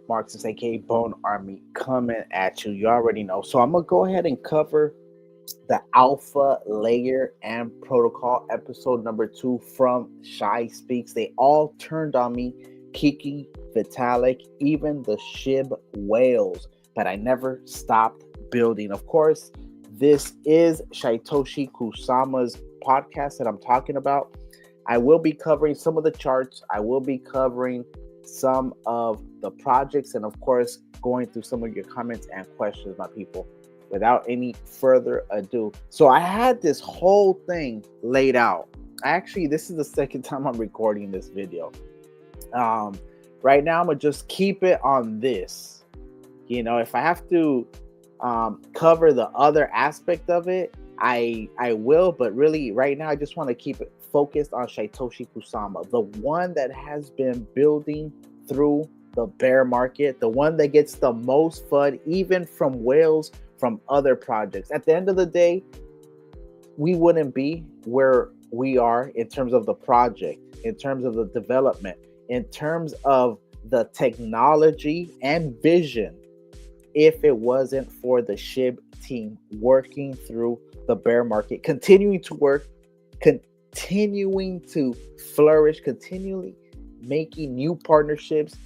Marxist, aka Bone Army, coming at you. You already know. So I'm gonna go ahead and cover the Alpha Layer and Protocol episode number 2 from Shy Speaks. They all turned on me, Kiki, Vitalik, even the Shib whales, but I never stopped building. Of course, this is Shitoshi Kusama's podcast that I'm talking about. I will be covering some of the charts. I will be covering some of the projects, and of course, going through some of your comments and questions, my people. Without any further ado, so I had this whole thing laid out. Actually, this is the second time I'm recording this video. Right now, I'm gonna just keep it on this. If I have to cover the other aspect of it, I will. But really, right now, I just want to keep it focused on Shitoshi Kusama, the one that has been building through the bear market, the one that gets the most FUD, even from whales, from other projects. At the end of the day, we wouldn't be where we are in terms of the project, in terms of the development, in terms of the technology and vision, if it wasn't for the SHIB team working through the bear market, continuing to work, continuing to flourish, continually making new partnerships,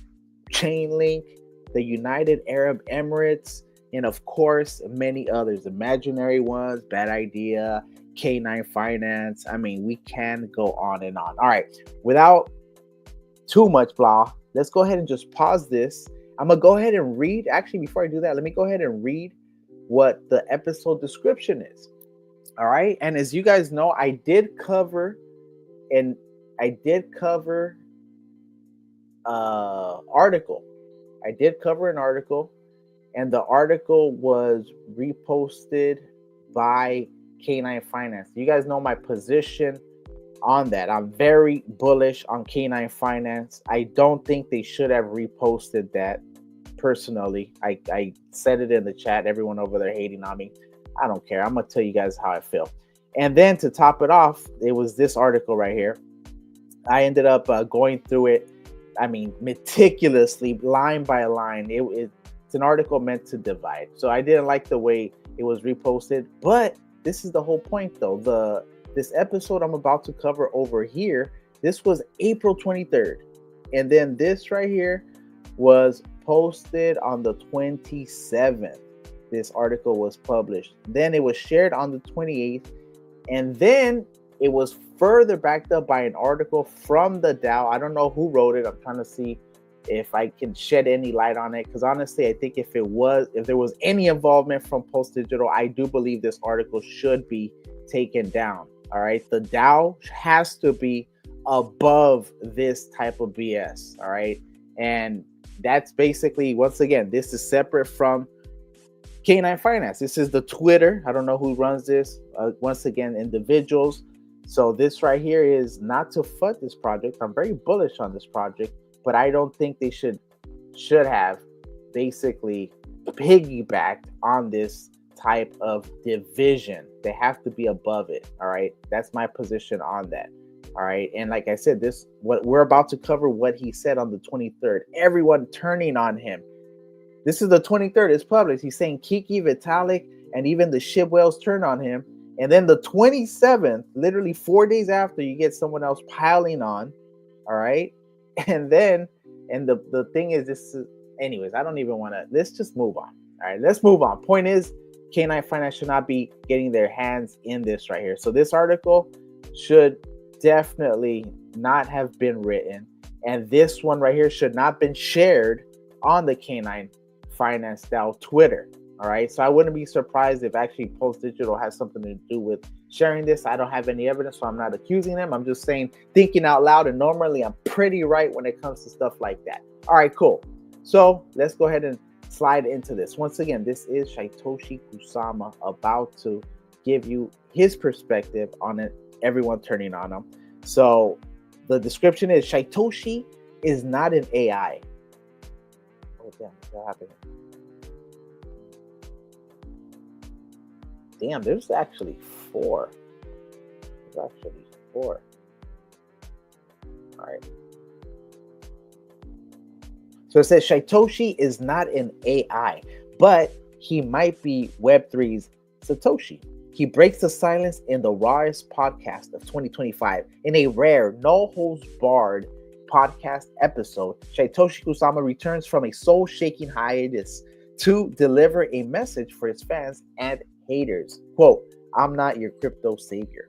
Chainlink, the United Arab Emirates, and of course, many others, imaginary ones, Bad Idea, K9 Finance. I mean, we can go on and on. All right, without too much blah, let's go ahead and just pause this. I'm going to go ahead and read. Actually, before I do that, let me go ahead and read what the episode description is. All right. And as you guys know, I did cover article. I did cover an article, and the article was reposted by K9 Finance. You guys know my position on that. I'm very bullish on K9 Finance. I don't think they should have reposted that. Personally, I said it in the chat. Everyone over there hating on me. I don't care. I'm gonna tell you guys how I feel. And then to top it off, it was this article right here. I ended up going through it. I mean, meticulously, line by line. It's an article meant to divide. So I didn't like the way it was reposted. But this is the whole point, though. This episode I'm about to cover over here, this was April 23rd. And then this right here was posted on the 27th. This article was published. Then it was shared on the 28th. And then it was further backed up by an article from the DAO. I don't know who wrote it. I'm trying to see if I can shed any light on it. Because honestly, I think if there was any involvement from Post Digital, I do believe this article should be taken down. All right. The DAO has to be above this type of BS. All right. And that's basically, once again, this is separate from K9 Finance. This is the Twitter. I don't know who runs this. Once again, individuals. So this right here is not to FUD this project. I'm very bullish on this project, but I don't think they should have basically piggybacked on this type of division. They have to be above it. All right. That's my position on that. All right. And like I said, what we're about to cover, what he said on the 23rd, everyone turning on him. This is the 23rd. It's published. He's saying Kiki, Vitalik, and even the SHIB whales turn on him. And then the 27th, literally 4 days after, you get someone else piling on. All right. And then, and the thing is, anyways, I don't even want to, let's just move on. All right. Let's move on. Point is, K9 Finance should not be getting their hands in this right here. So this article should definitely not have been written. And this one right here should not have been shared on the K9 Finance DAO Twitter. All right. So I wouldn't be surprised if actually Post Digital has something to do with sharing this. I don't have any evidence, so I'm not accusing them. I'm just saying, thinking out loud. And normally I'm pretty right when it comes to stuff like that. All right, cool. So let's go ahead and slide into this. Once again, this is Shitoshi Kusama about to give you his perspective on it, everyone turning on him. So the description is Shitoshi is not an AI. Oh, damn, what happened? Damn, there's actually 4. There's actually 4. All right. So it says Satoshi is not an AI, but he might be Web3's Satoshi. He breaks the silence in the rawest podcast of 2025 in a rare, no holds barred podcast episode. Satoshi Kusama returns from a soul shaking hiatus to deliver a message for his fans and haters. Quote, I'm not your crypto savior.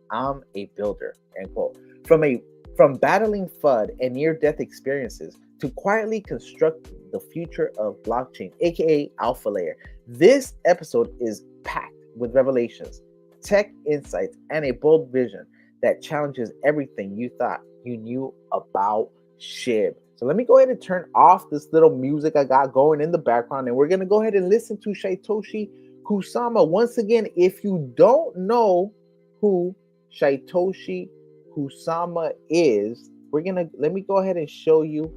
I'm a builder. End quote. From battling FUD and near-death experiences to quietly construct the future of blockchain, aka Alpha Layer. This episode is packed with revelations, tech insights, and a bold vision that challenges everything you thought you knew about SHIB. So let me go ahead and turn off this little music I got going in the background, and we're going to go ahead and listen to Satoshi Kusama. Once again, if you don't know who Satoshi Kusama is, let me go ahead and show you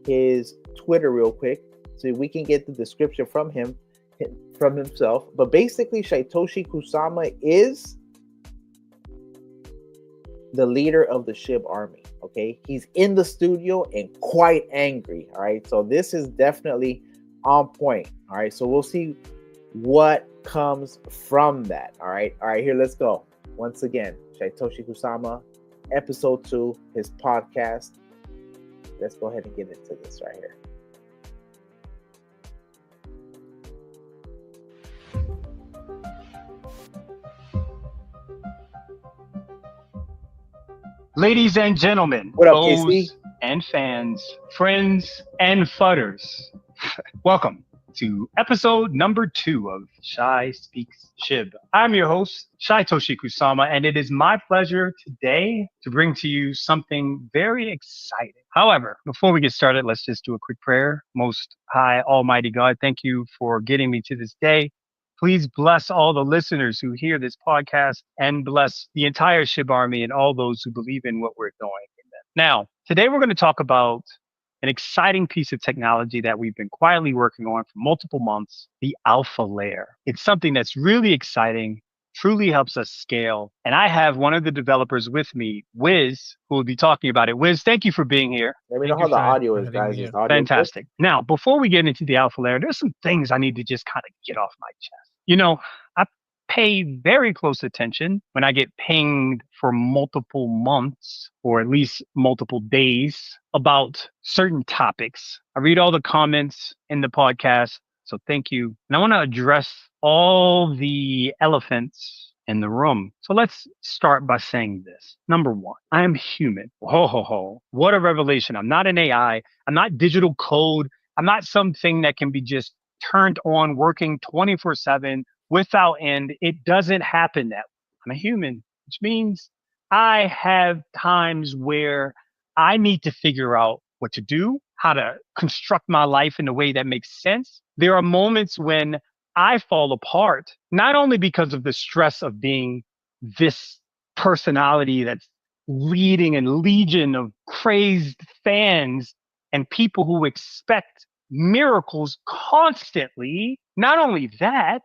his Twitter real quick so we can get the description from himself. But basically, Satoshi Kusama is the leader of the SHIB army. Okay, he's in the studio and quite angry. All right, so this is definitely on point. All right, so we'll see what comes from that. All right, here, let's go. Once again, Satoshi Kusama, episode 2, his podcast. Let's go ahead and get into this right here. Ladies and gentlemen, what up, foes KC? And fans, friends and fudders, welcome to episode number 2 of Shy Speaks SHIB. I'm your host, Satoshi Kusama, and it is my pleasure today to bring to you something very exciting. However, before we get started, let's just do a quick prayer. Most High Almighty God, thank you for getting me to this day. Please bless all the listeners who hear this podcast and bless the entire SHIB army and all those who believe in what we're doing. Now, today we're going to talk about an exciting piece of technology that we've been quietly working on for multiple months, the Alpha Layer. It's something that's really exciting, truly helps us scale. And I have one of the developers with me, Wiz, who will be talking about it. Wiz, thank you for being here. Let me know how the audio is, guys. Is audio fantastic. Good? Now, before we get into the Alpha Layer, there's some things I need to just kind of get off my chest. You know, I pay very close attention when I get pinged for multiple months or at least multiple days about certain topics. I read all the comments in the podcast, so thank you. And I want to address all the elephants in the room. So let's start by saying this. Number 1, I am human. Whoa, what a revelation. I'm not an AI. I'm not digital code. I'm not something that can be just turned on working 24/7 without end. It doesn't happen that way. I'm a human, which means I have times where I need to figure out what to do, how to construct my life in a way that makes sense. There are moments when I fall apart, not only because of the stress of being this personality that's leading a legion of crazed fans and people who expect miracles constantly. Not only that,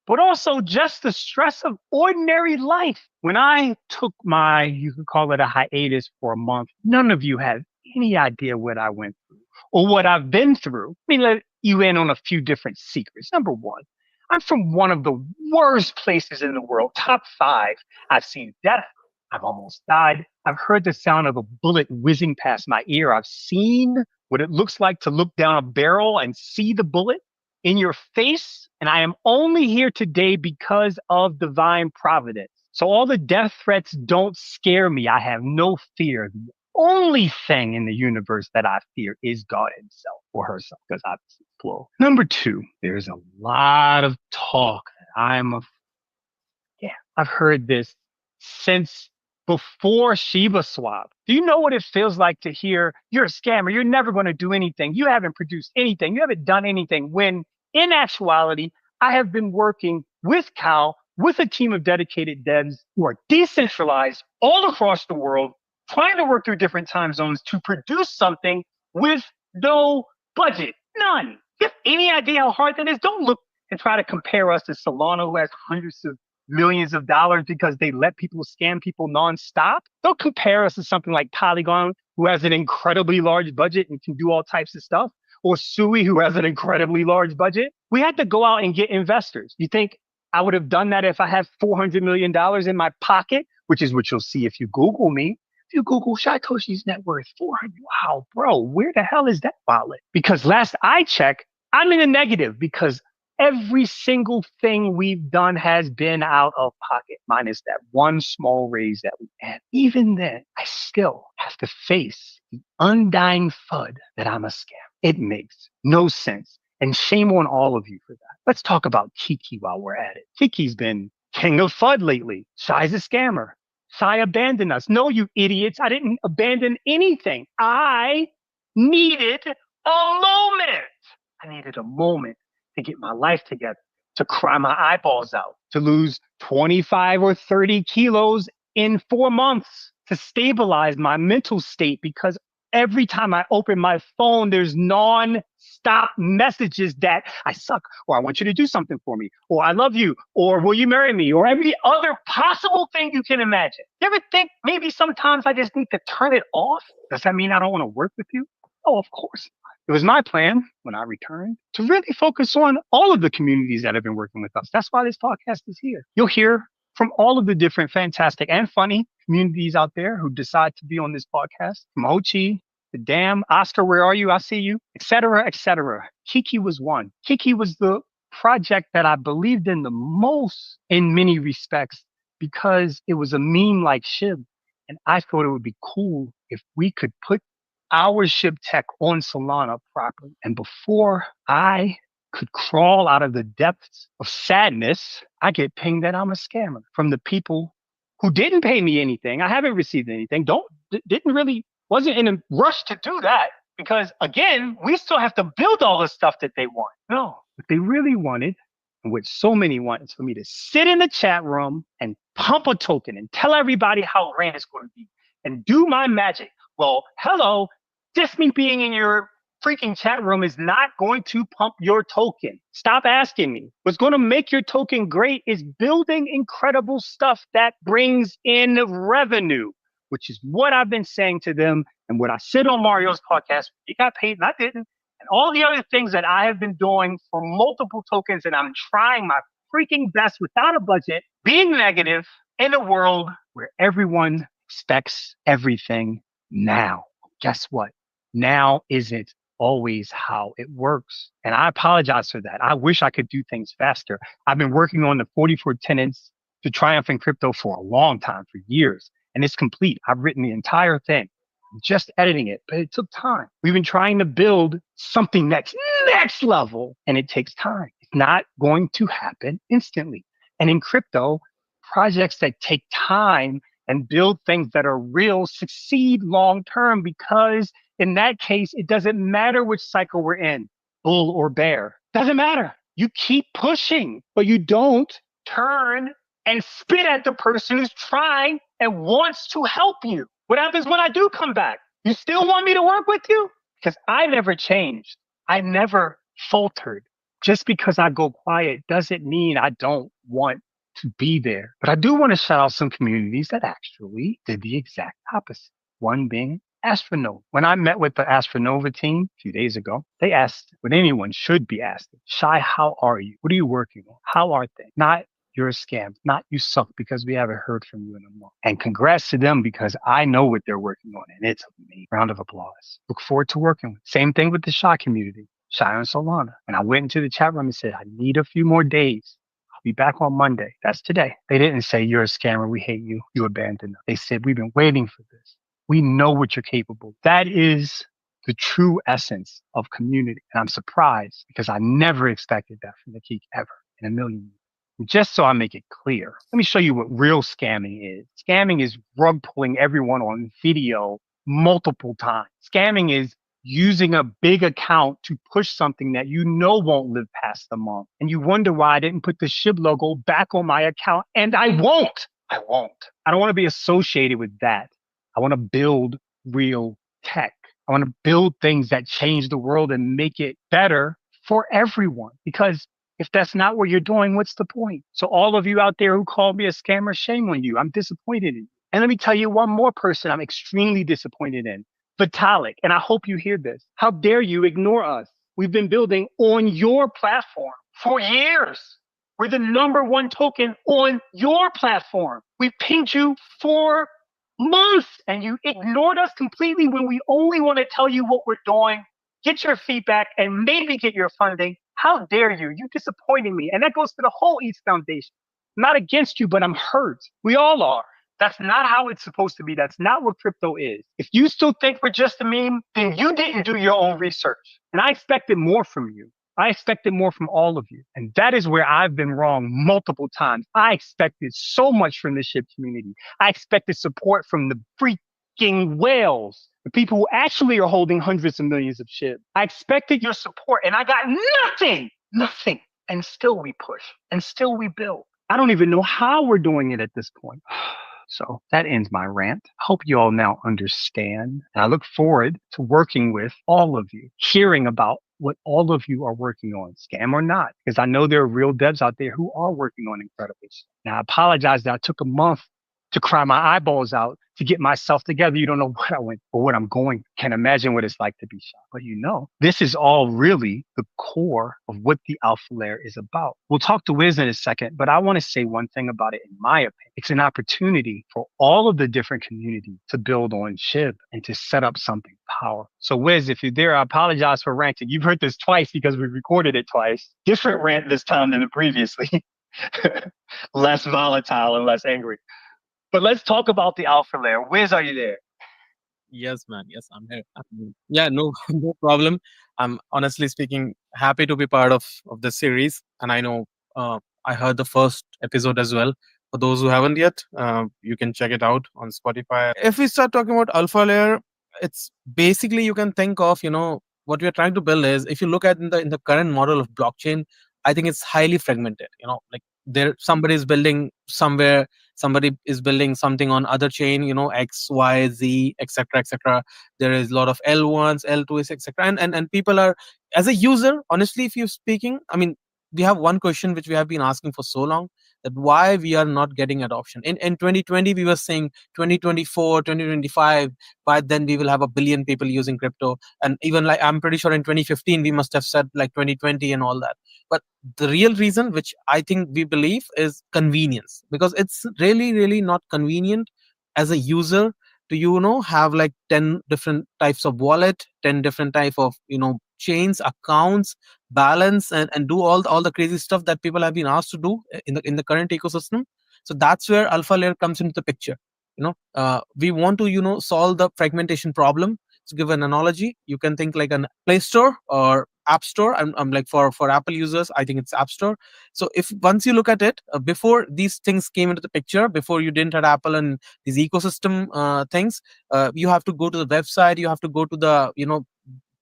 but also just the stress of ordinary life. When I took you could call it a hiatus for a month, none of you have any idea what I went through or what I've been through. Let me let you in on a few different secrets. Number 1, I'm from one of the worst places in the world, top 5. I've seen death. I've almost died. I've heard the sound of a bullet whizzing past my ear. I've seen what it looks like to look down a barrel and see the bullet in your face. And I am only here today because of divine providence. So all the death threats don't scare me. I have no fear. The only thing in the universe that I fear is God himself or herself, because obviously it's plural. Number 2, there's a lot of talk that I've heard this since before Shiba Swap. Do you know what it feels like to hear you're a scammer? You're never going to do anything. You haven't produced anything. You haven't done anything. When in actuality, I have been working with Cal, with a team of dedicated devs who are decentralized all across the world, trying to work through different time zones to produce something with no budget. None. You have any idea how hard that is? Don't look and try to compare us to Solana, who has hundreds of millions of dollars because they let people scam people nonstop. Don't compare us to something like Polygon, who has an incredibly large budget and can do all types of stuff, or Sui, who has an incredibly large budget. We had to go out and get investors. You think I would have done that if I had $400 million in my pocket, which is what you'll see if you Google me. If you Google Satoshi's net worth, 400, wow, bro, where the hell is that wallet? Because last I checked, I'm in a negative because every single thing we've done has been out of pocket, minus that one small raise that we had. Even then, I still have to face the undying FUD that I'm a scam. It makes no sense. And shame on all of you for that. Let's talk about Kiki while we're at it. Kiki's been king of FUD lately. Shy's a scammer. Shy abandoned us. No, you idiots. I didn't abandon anything. I needed a moment. I needed a moment to get my life together, to cry my eyeballs out, to lose 25 or 30 kilos in 4 months, to stabilize my mental state, because every time I open my phone, there's non-stop messages that I suck, or I want you to do something for me, or I love you, or will you marry me, or every other possible thing you can imagine. You ever think maybe sometimes I just need to turn it off? Does that mean I don't want to work with you? Oh, of course. It was my plan when I returned to really focus on all of the communities that have been working with us. That's why this podcast is here. You'll hear from all of the different fantastic and funny communities out there who decide to be on this podcast, from Ochi, the Dam, Oscar, where are you? I see you, et cetera, et cetera. Kiki was one. Kiki was the project that I believed in the most in many respects because it was a meme like Shib. And I thought it would be cool if we could put our SHIB tech on Solana properly. And before I could crawl out of the depths of sadness, I get pinged that I'm a scammer from the people who didn't pay me anything. I haven't received anything. Wasn't in a rush to do that because again, we still have to build all the stuff that they want. No, what they really wanted, and what so many want, is for me to sit in the chat room and pump a token and tell everybody how grand it's going to be and do my magic. Well, hello, just me being in your freaking chat room is not going to pump your token. Stop asking me. What's going to make your token great is building incredible stuff that brings in revenue, which is what I've been saying to them and what I said on Mario's podcast. He got paid and I didn't. And all the other things that I have been doing for multiple tokens, and I'm trying my freaking best without a budget, being negative in a world where everyone expects everything now. Guess what? Now isn't always how it works. And I apologize for that. I wish I could do things faster. I've been working on the 44 tenets to triumph in crypto for a long time, for years, and it's complete. I've written the entire thing, just editing it, but it took time. We've been trying to build something next level, and it takes time. It's not going to happen instantly. And in crypto, projects that take time and build things that are real succeed long term, because in that case, it doesn't matter which cycle we're in, bull or bear. Doesn't matter. You keep pushing, but you don't turn and spit at the person who's trying and wants to help you. What happens when I do come back? You still want me to work with you? Because I never changed. I never faltered. Just because I go quiet doesn't mean I don't want to be there. But I do want to shout out some communities that actually did the exact opposite. One being Astronova. When I met with the Astronova team a few days ago, they asked what anyone should be asking. Shy, how are you? What are you working on? How are things? Not you're a scam, not you suck because we haven't heard from you in a month. And congrats to them because I know what they're working on and it's amazing. Round of applause. Look forward to working with. Same thing with the Shy community. Shy on Solana. And I went into the chat room and said, I need a few more days. Be back on Monday. That's today. They didn't say you're a scammer. We hate you. You abandoned us. They said, we've been waiting for this. We know what you're capable of. That is the true essence of community. And I'm surprised because I never expected that from the Geek ever in a million years. And just so I make it clear, let me show you what real scamming is. Scamming is rug pulling everyone on video multiple times. Scamming is using a big account to push something that you know won't live past the month. And you wonder why I didn't put the SHIB logo back on my account. And I won't. I don't want to be associated with that. I want to build real tech. I want to build things that change the world and make it better for everyone. Because If that's not what you're doing, what's the point? So all of you out there who call me a scammer, shame on you. I'm disappointed in you. And let me tell you one more person I'm extremely disappointed in. Vitalik, and I hope you hear this. How dare you ignore us? We've been building on your platform for years. We're the number one token on your platform. We pinged you for months and you ignored us completely when we only want to tell you what we're doing, get your feedback, and maybe get your funding. How dare you? You disappointed me. And that goes to the whole East Foundation. I'm not against you, but I'm hurt. We all are. That's not how it's supposed to be. That's not what crypto is. If you still think we're just a meme, then you didn't do your own research. And I expected more from you. I expected more from all of you. And that is where I've been wrong multiple times. I expected so much from the SHIB community. I expected support from the freaking whales, the people who actually are holding hundreds of millions of SHIB. I expected your support and I got nothing, nothing. And still we push and still we build. I don't even know how we're doing it at this point. So that ends my rant. I hope you all now understand. And I look forward to working with all of you, hearing about what all of you are working on, scam or not, because I know there are real devs out there who are working on incredible stuff. Now, I apologize that I took a month to cry my eyeballs out to get myself together. You don't know what I went or what I'm going. Can't imagine what it's like to be shot. But this is all really the core of what the Alpha Layer is about. We'll talk to Wiz in a second, but I want to say one thing about it. In my opinion, it's an opportunity for all of the different communities to build on SHIB and to set up something powerful. So Wiz, if you're there, I apologize for ranting. You've heard this twice because we recorded it twice. Different rant this time than the previously. Less volatile and less angry. But let's talk about the Alpha Layer. Wiz, are you there? Yes, man. Yes, I'm here. Yeah, no, no problem. I'm honestly speaking happy to be part of this series, and I know I heard the first episode as well. For those who haven't yet, you can check it out on Spotify. If we start talking about Alpha Layer, it's basically you can think of what we are trying to build is if you look at in the current model of blockchain, I think it's highly fragmented. Like there somebody is building somewhere, somebody is building something on other chain, X, Y, Z, etc., etc. There is a lot of L1s, L2s, etc. And people are, as a user, honestly, if you're speaking, I mean, we have one question which we have been asking for so long, that why we are not getting adoption. In 2020 we were saying 2024, 2025, by then we will have a billion people using crypto. And even like I'm pretty sure in 2015 we must have said like 2020 and all that. But the real reason, which I think we believe, is convenience, because it's really really not convenient as a user to have like 10 different types of wallet, 10 different type of chains, accounts, balance, and do all the crazy stuff that people have been asked to do in the current ecosystem. So that's where Alpha Layer comes into the picture. We want to solve the fragmentation problem. To give an analogy, you can think like an Play Store or App Store. I'm like for Apple users, I think it's App Store. So if once you look at it, before these things came into the picture, before you didn't have Apple and these ecosystem things, you have to go to the website, you have to go to the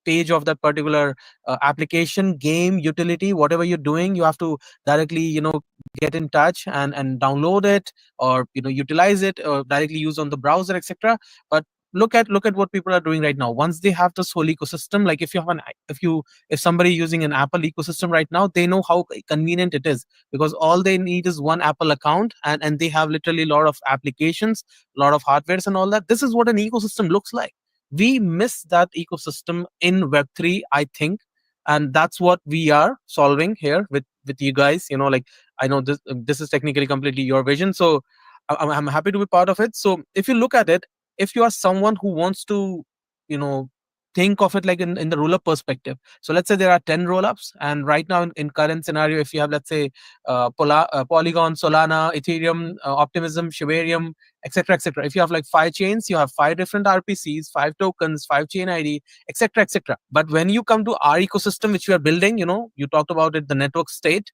page of that particular application, game, utility, whatever you're doing. You have to directly get in touch and download it, or utilize it, or directly use on the browser, etc. But look at what people are doing right now. Once they have this whole ecosystem, like if somebody using an Apple ecosystem right now, they know how convenient it is, because all they need is one Apple account, and they have literally a lot of applications, a lot of hardwares and all that. This is what an ecosystem looks like. We miss that ecosystem in Web3, I think, and that's what we are solving here with you guys. Like, I know this is technically completely your vision, so I'm happy to be part of it. So if you look at it, if you are someone who wants to you know think of it like in the roll-up perspective. So let's say there are 10 roll-ups, and right now in current scenario, if you have, let's say, Polygon, Solana, Ethereum, Optimism, Shibarium, etc., etc. If you have like 5 chains, you have 5 different RPCs, 5 tokens, 5 chain ID, etc., etc. But when you come to our ecosystem, which we are building, you talked about it, the network state.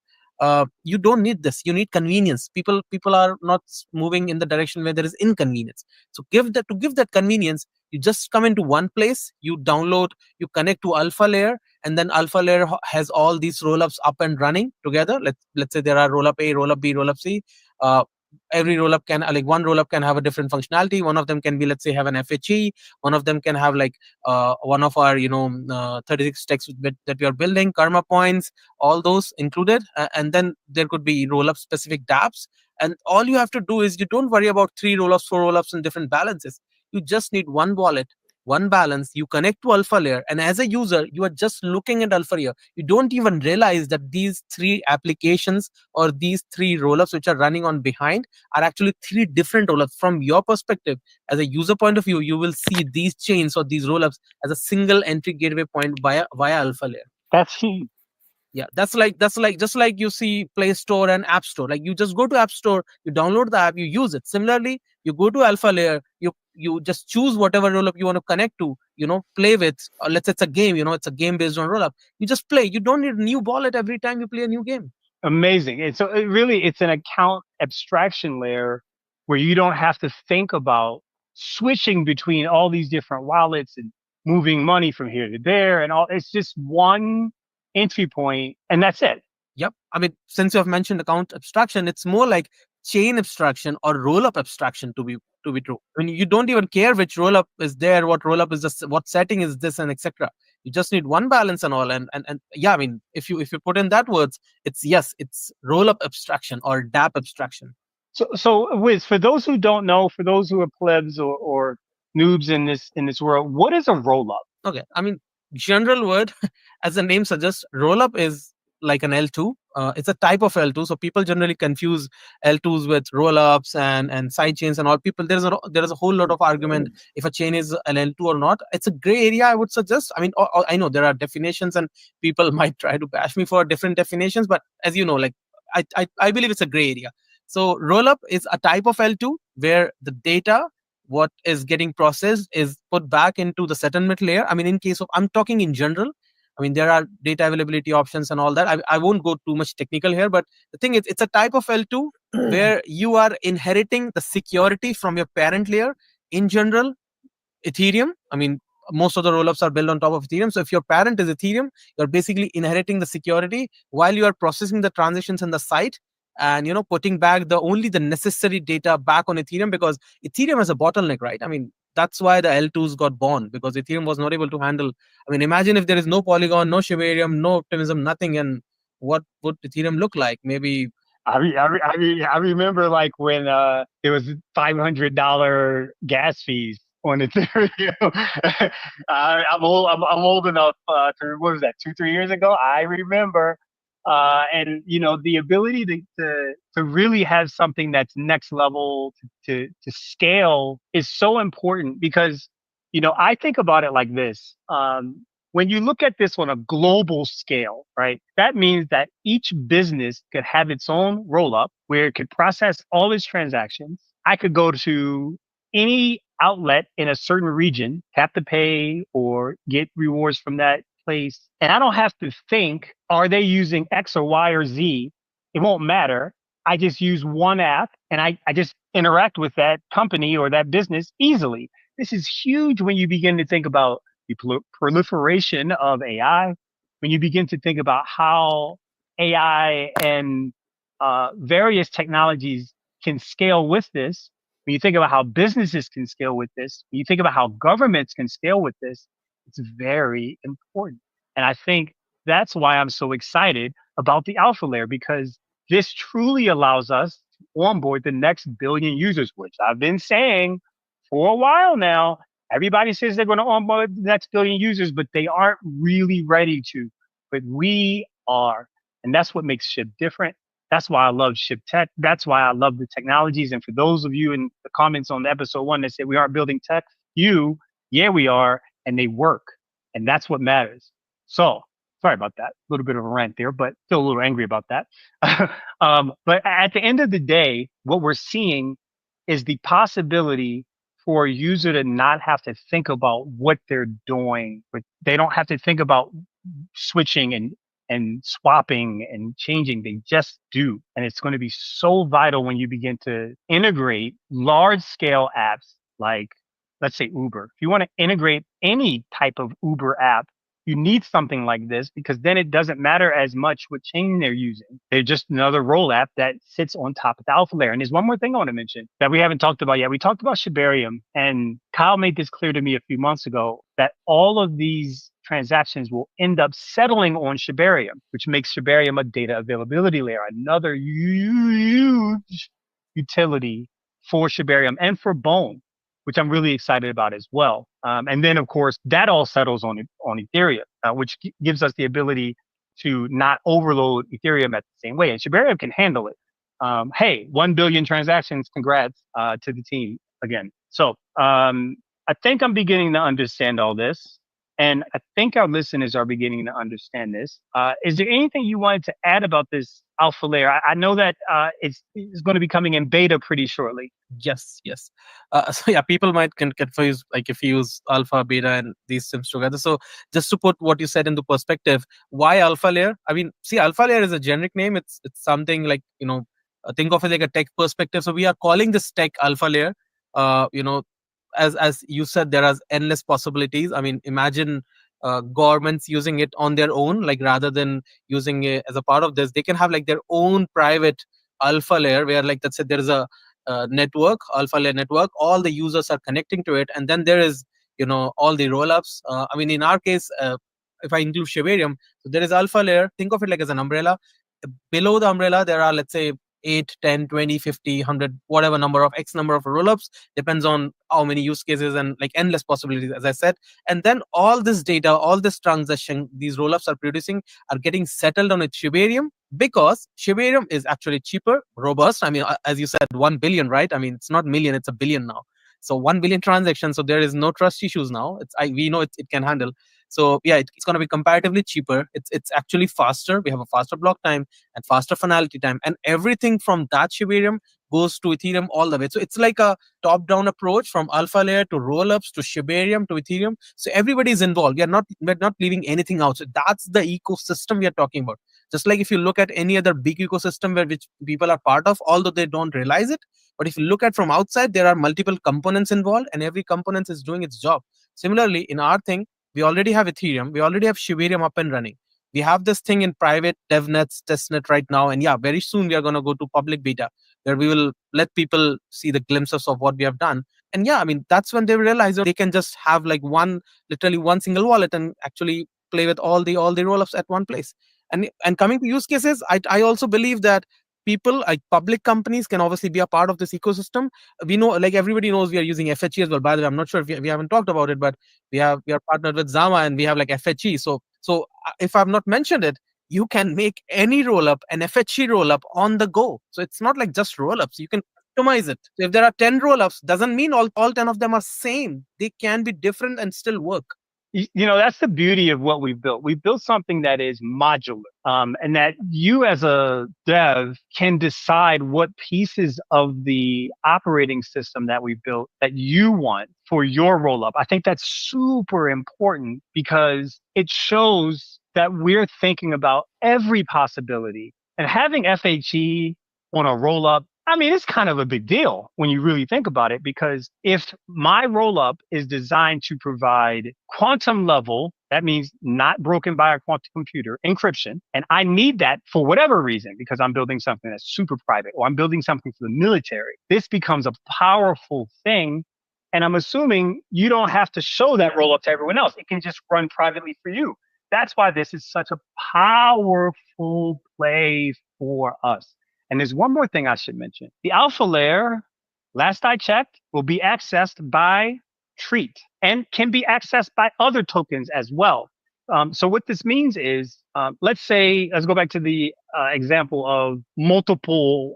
You don't need this. You need convenience. People are not moving in the direction where there is inconvenience. So to give that convenience, you just come into one place, you download, you connect to Alpha Layer, and then Alpha Layer has all these rollups up and running together. Let's say there are rollup A, rollup B, rollup C. every rollup can like one rollup can have a different functionality. One of them can be, let's say, have an FHE. One of them can have like one of our 36 texts that we are building, karma points, all those included. And then there could be rollup specific dApps. And all you have to do is, you don't worry about 3 rollups, 4 rollups, and different balances. You just need one wallet, one balance. You connect to alpha layer, and as a user you are just looking at alpha layer. You don't even realize that these 3 applications or these 3 rollups which are running on behind are actually 3 different rollups. From your perspective, as a user point of view, you will see these chains or these rollups as a single entry gateway point via alpha layer. That's huge. Yeah, that's like just like you see Play Store and App Store. Like, you just go to App Store, you download the app, you use it. Similarly, you go to alpha layer, you just choose whatever rollup you want to connect to, play with. Or let's say it's a game, it's a game based on rollup. You just play. You don't need a new wallet every time you play a new game. Amazing. And so it's an account abstraction layer where you don't have to think about switching between all these different wallets and moving money from here to there and all. It's just one entry point and that's it. Yep. I mean, since you have mentioned account abstraction, it's more like chain abstraction or roll-up abstraction to be true. I mean, you don't even care which roll-up is there, what roll-up is this, what setting is this, and etc. You just need one balance and all. And yeah, I mean, if you put in that words, it's roll-up abstraction or dApp abstraction. So Wiz, for those who don't know, for those who are plebs or noobs in this world, what is a roll up? Okay, I mean, general word, as the name suggests, roll up is like an L2. It's a type of L2. So people generally confuse L2s with roll ups and side chains and all. People, there is a whole lot of argument if a chain is an L2 or not. It's a gray area, I would suggest. I mean, I know there are definitions and people might try to bash me for different definitions, but as you know, like, I believe it's a gray area. So roll up is a type of L2 where the data what is getting processed is put back into the settlement layer. I mean, in case of, I'm talking in general. I mean, there are data availability options and all that. I won't go too much technical here, but the thing is, it's a type of L2 where you are inheriting the security from your parent layer. In general, Ethereum. I mean, most of the rollups are built on top of Ethereum. So if your parent is Ethereum, you're basically inheriting the security while you are processing the transactions in the site, and putting back the necessary data back on Ethereum, because Ethereum is a bottleneck, right? I mean, that's why the L2s got born, because Ethereum was not able to handle. I mean, imagine if there is no Polygon, no Shibarium, no Optimism, nothing, and what would Ethereum look like? Maybe. I remember like when it was $500 gas fees on Ethereum. I'm old enough to, what was that, 2-3 years ago? I remember. And the ability to really have something that's next level to scale is so important because I think about it like this. When you look at this on a global scale, right, that means that each business could have its own roll up where it could process all its transactions. I could go to any outlet in a certain region, tap to pay or get rewards from that place. And I don't have to think, are they using X or Y or Z? It won't matter. I just use one app and I just interact with that company or that business easily. This is huge when you begin to think about the proliferation of AI, when you begin to think about how AI and various technologies can scale with this, when you think about how businesses can scale with this, when you think about how governments can scale with this, it's very important. And I think that's why I'm so excited about the alpha layer, because this truly allows us to onboard the next billion users, which I've been saying for a while now. Everybody says they're going to onboard the next billion users, but they aren't really ready to. But we are. And that's what makes SHIB different. That's why I love SHIB Tech. That's why I love the technologies. And for those of you in the comments on episode 1 that said we aren't building tech, yeah, we are. And they work. And that's what matters. So sorry about that. A little bit of a rant there, but still a little angry about that. But at the end of the day, what we're seeing is the possibility for a user to not have to think about what they're doing, but they don't have to think about switching and swapping and changing. They just do. And it's going to be so vital when you begin to integrate large scale apps like, let's say, Uber. If you want to integrate any type of Uber app, You need something like this because then it doesn't matter as much what chain they're using. They're just another roll app that sits on top of the alpha layer. And there's one more thing I want to mention that we haven't talked about yet. We talked about Shibarium, and Kyle made this clear to me a few months ago that all of these transactions will end up settling on Shibarium, which makes Shibarium a data availability layer, another huge utility for Shibarium and for Bone, which I'm really excited about as well. And then, of course, that all settles on Ethereum, which gives us the ability to not overload Ethereum at the same way. And Shibarium can handle it. Hey, 1 billion transactions. Congrats to the team again. So I think I'm beginning to understand all this. And I think our listeners are beginning to understand this. Is there anything you wanted to add about this alpha layer? I know that it's going to be coming in beta pretty shortly. Yes, yes. So yeah, people might confuse, like, if you use alpha, beta, and these things together. So just to put what you said into perspective, why alpha layer? I mean, see, alpha layer is a generic name. It's something like, think of it like a tech perspective. So we are calling this tech alpha layer. You know, as you said, there are endless possibilities. I mean, imagine governments using it on their own, like rather than using it as a part of this, they can have like their own private alpha layer where, like, let's say there is a network, alpha layer network, all the users are connecting to it, and then there is, all the rollups. I mean, in our case, if I include Shibarium, so there is alpha layer. Think of it like as an umbrella. Below the umbrella, there are, let's say, 8, 10, 20, 50, 100, whatever number of X number of rollups, depends on how many use cases, and like endless possibilities, as I said. And then all this data, all this transaction these rollups are producing are getting settled on a Shibarium, because Shibarium is actually cheaper, robust. I mean, as you said, 1 billion, right? I mean, it's not million, it's a billion now. So 1 billion transactions. So there is no trust issues now. We know it can handle. So yeah, it's going to be comparatively cheaper. It's actually faster. We have a faster block time and faster finality time, and everything from that Shibarium goes to Ethereum all the way. So it's like a top-down approach from alpha layer to rollups to Shibarium to Ethereum. So everybody is involved. We're not leaving anything out. So that's the ecosystem we are talking about. Just like if you look at any other big ecosystem which people are part of, although they don't realize it, but if you look at from outside, there are multiple components involved, and every component is doing its job. Similarly, in our thing, we already have Ethereum, we already have Shibarium up and running. We have this thing in private devnets, testnet right now, and yeah, very soon we are going to go to public beta, where we will let people see the glimpses of what we have done. And yeah, I mean, that's when they realize that they can just have like literally one single wallet and actually play with all the rollups at one place. And coming to use cases, I also believe that people, like public companies, can obviously be a part of this ecosystem. We know, like everybody knows, we are using FHE as well. By the way, I'm not sure if we haven't talked about it, but we are partnered with Zama, and we have like FHE. So if I've not mentioned it, you can make any rollup an FHE rollup on the go. So it's not like just rollups. You can customize it. So if there are 10 rollups, doesn't mean all 10 of them are same. They can be different and still work. That's the beauty of what we've built. We've built something that is modular, and that you as a dev can decide what pieces of the operating system that we've built that you want for your rollup. I think that's super important because it shows that we're thinking about every possibility. And having FHE on a rollup, I mean, it's kind of a big deal when you really think about it, because if my rollup is designed to provide quantum level, that means not broken by a quantum computer, encryption, and I need that for whatever reason, because I'm building something that's super private, or I'm building something for the military, this becomes a powerful thing. And I'm assuming you don't have to show that rollup to everyone else. It can just run privately for you. That's why this is such a powerful play for us. And there's one more thing I should mention. The alpha layer, last I checked, will be accessed by Treat and can be accessed by other tokens as well. So what this means is, let's go back to the example of multiple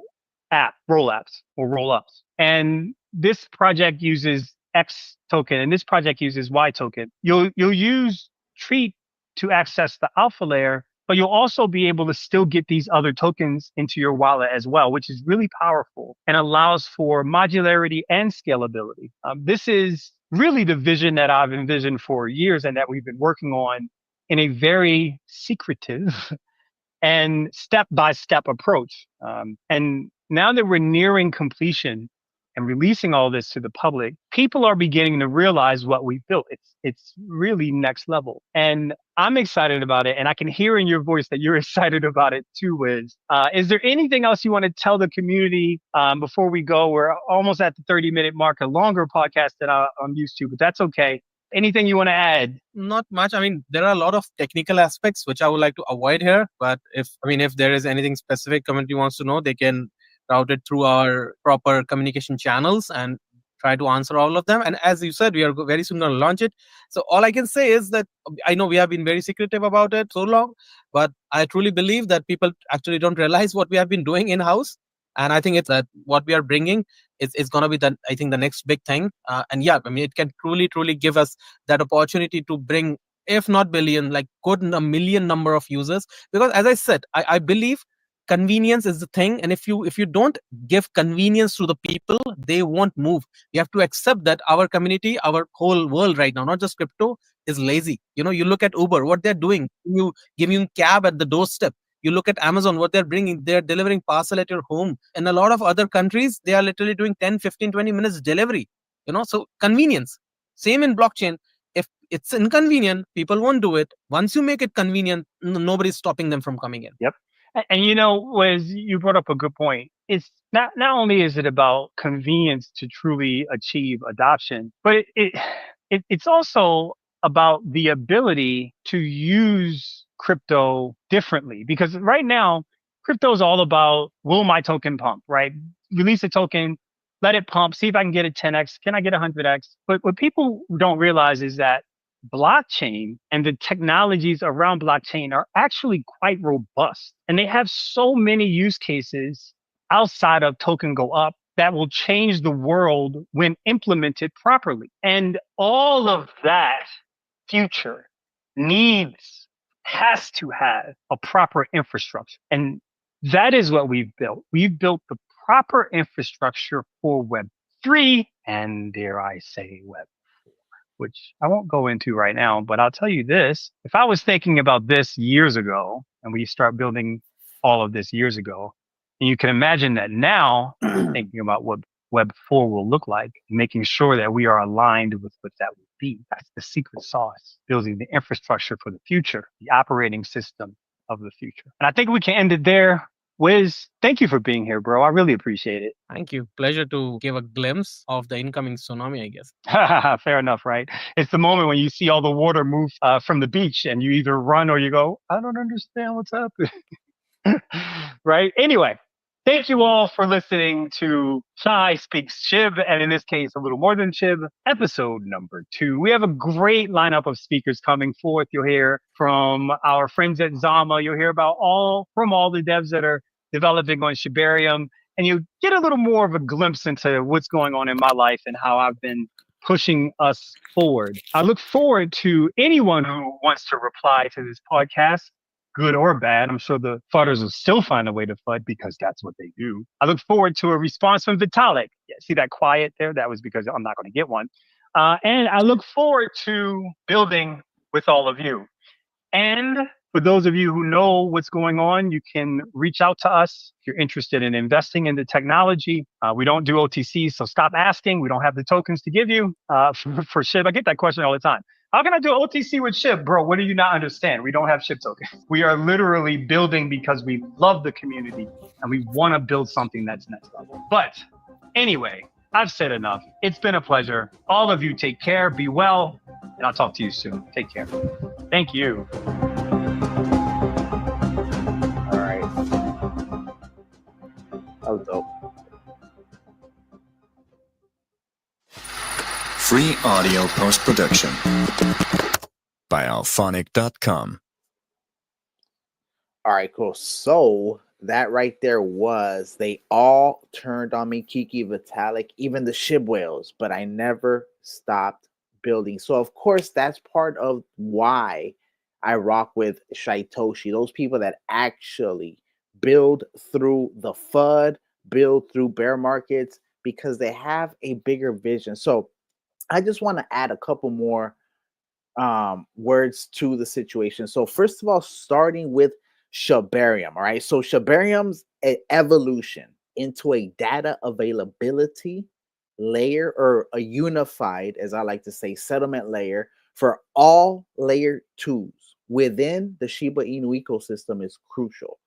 rollups or rollups. And this project uses X token and this project uses Y token. You'll use Treat to access the alpha layer, but you'll also be able to still get these other tokens into your wallet as well, which is really powerful and allows for modularity and scalability. This is really the vision that I've envisioned for years and that we've been working on in a very secretive and step-by-step approach. And now that we're nearing completion and releasing all this to the public, people are beginning to realize what we've built. It's really next level. And I'm excited about it. And I can hear in your voice that you're excited about it too, Wiz. Is there anything else you want to tell the community before we go? We're almost at the 30-minute mark, a longer podcast than I'm used to, but that's okay. Anything you want to add? Not much. I mean, there are a lot of technical aspects which I would like to avoid here. But if there is anything specific community wants to know, they can route it through our proper communication channels and try to answer all of them. And as you said, we are very soon going to launch it. So all I can say is that I know we have been very secretive about it so long, but I truly believe that people actually don't realize what we have been doing in house. And I think it's that what we are bringing is going to be the next big thing. And yeah, I mean, it can truly give us that opportunity to bring, if not billion, like a million number of users. Because as I said, I believe convenience is the thing, and if you don't give convenience to the people, they won't move. You have to accept that our community, our whole world right now, not just crypto, is lazy. You look at Uber, what they're doing, you giving cab at the doorstep. You look at Amazon, what they're bringing, they're delivering parcel at your home. In a lot of other countries, they are literally doing 10, 15, 20 minutes delivery. So convenience. Same in blockchain. If it's inconvenient, people won't do it. Once you make it convenient, nobody's stopping them from coming in. Yep. And Wes, you brought up a good point. It's not only is it about convenience to truly achieve adoption, but it's also about the ability to use crypto differently. Because right now, crypto is all about, will my token pump, right? Release a token, let it pump, see if I can get a 10x. Can I get a 100x? But what people don't realize is that blockchain and the technologies around blockchain are actually quite robust. And they have so many use cases outside of token go up that will change the world when implemented properly. And all of that future has to have a proper infrastructure. And that is what we've built. We've built the proper infrastructure for Web3 and, dare I say, Web, which I won't go into right now, but I'll tell you this. If I was thinking about this years ago, and we start building all of this years ago, and you can imagine that now, thinking about what Web 4 will look like, making sure that we are aligned with what that would be. That's the secret sauce, building the infrastructure for the future, the operating system of the future. And I think we can end it there. Wiz, thank you for being here, bro. I really appreciate it. Thank you. Pleasure to give a glimpse of the incoming tsunami, I guess. Fair enough, right? It's the moment when you see all the water move from the beach and you either run or you go, I don't understand what's happening. Right? Anyway, thank you all for listening to Chai Speaks Shib, and in this case, a little more than Shib, episode number 2. We have a great lineup of speakers coming forth. You'll hear from our friends at Zama. You'll hear about all the devs that are developing on Shibarium, and you get a little more of a glimpse into what's going on in my life and how I've been pushing us forward. I look forward to anyone who wants to reply to this podcast, good or bad. I'm sure the fudders will still find a way to FUD because that's what they do. I look forward to a response from Vitalik. Yeah, see that quiet there? That was because I'm not going to get one. And I look forward to building with all of you. And for those of you who know what's going on, you can reach out to us if you're interested in investing in the technology. We don't do OTC, so stop asking. We don't have the tokens to give you for SHIB. I get that question all the time. How can I do OTC with SHIB? Bro, what do you not understand? We don't have SHIB tokens. We are literally building because we love the community and we want to build something that's next level. But anyway, I've said enough. It's been a pleasure. All of you take care, be well, and I'll talk to you soon. Take care. Thank you. All right. That was dope. Free audio post-production by alphonic.com. All right, cool. So that right there was, they all turned on me, Kiki, Vitalik, even the SHIB whales, but I never stopped building. So of course, that's part of why I rock with Shytoshi, those people that actually build through the FUD, build through bear markets, because they have a bigger vision. So I just want to add a couple more words to the situation. So first of all, starting with Shibarium, all right? So Shibarium's evolution into a data availability layer, or a unified, as I like to say, settlement layer for all layer twos within the Shiba Inu ecosystem is crucial.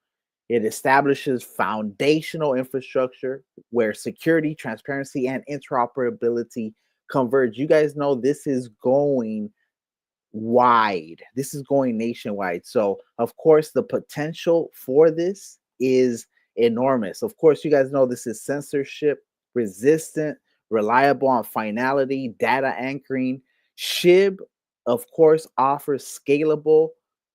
It establishes foundational infrastructure where security, transparency, and interoperability converge. You guys know this is going wide. This is going nationwide. So, of course, the potential for this is enormous. Of course, you guys know this is censorship resistant, reliable on finality, data anchoring. SHIB, of course, offers scalable,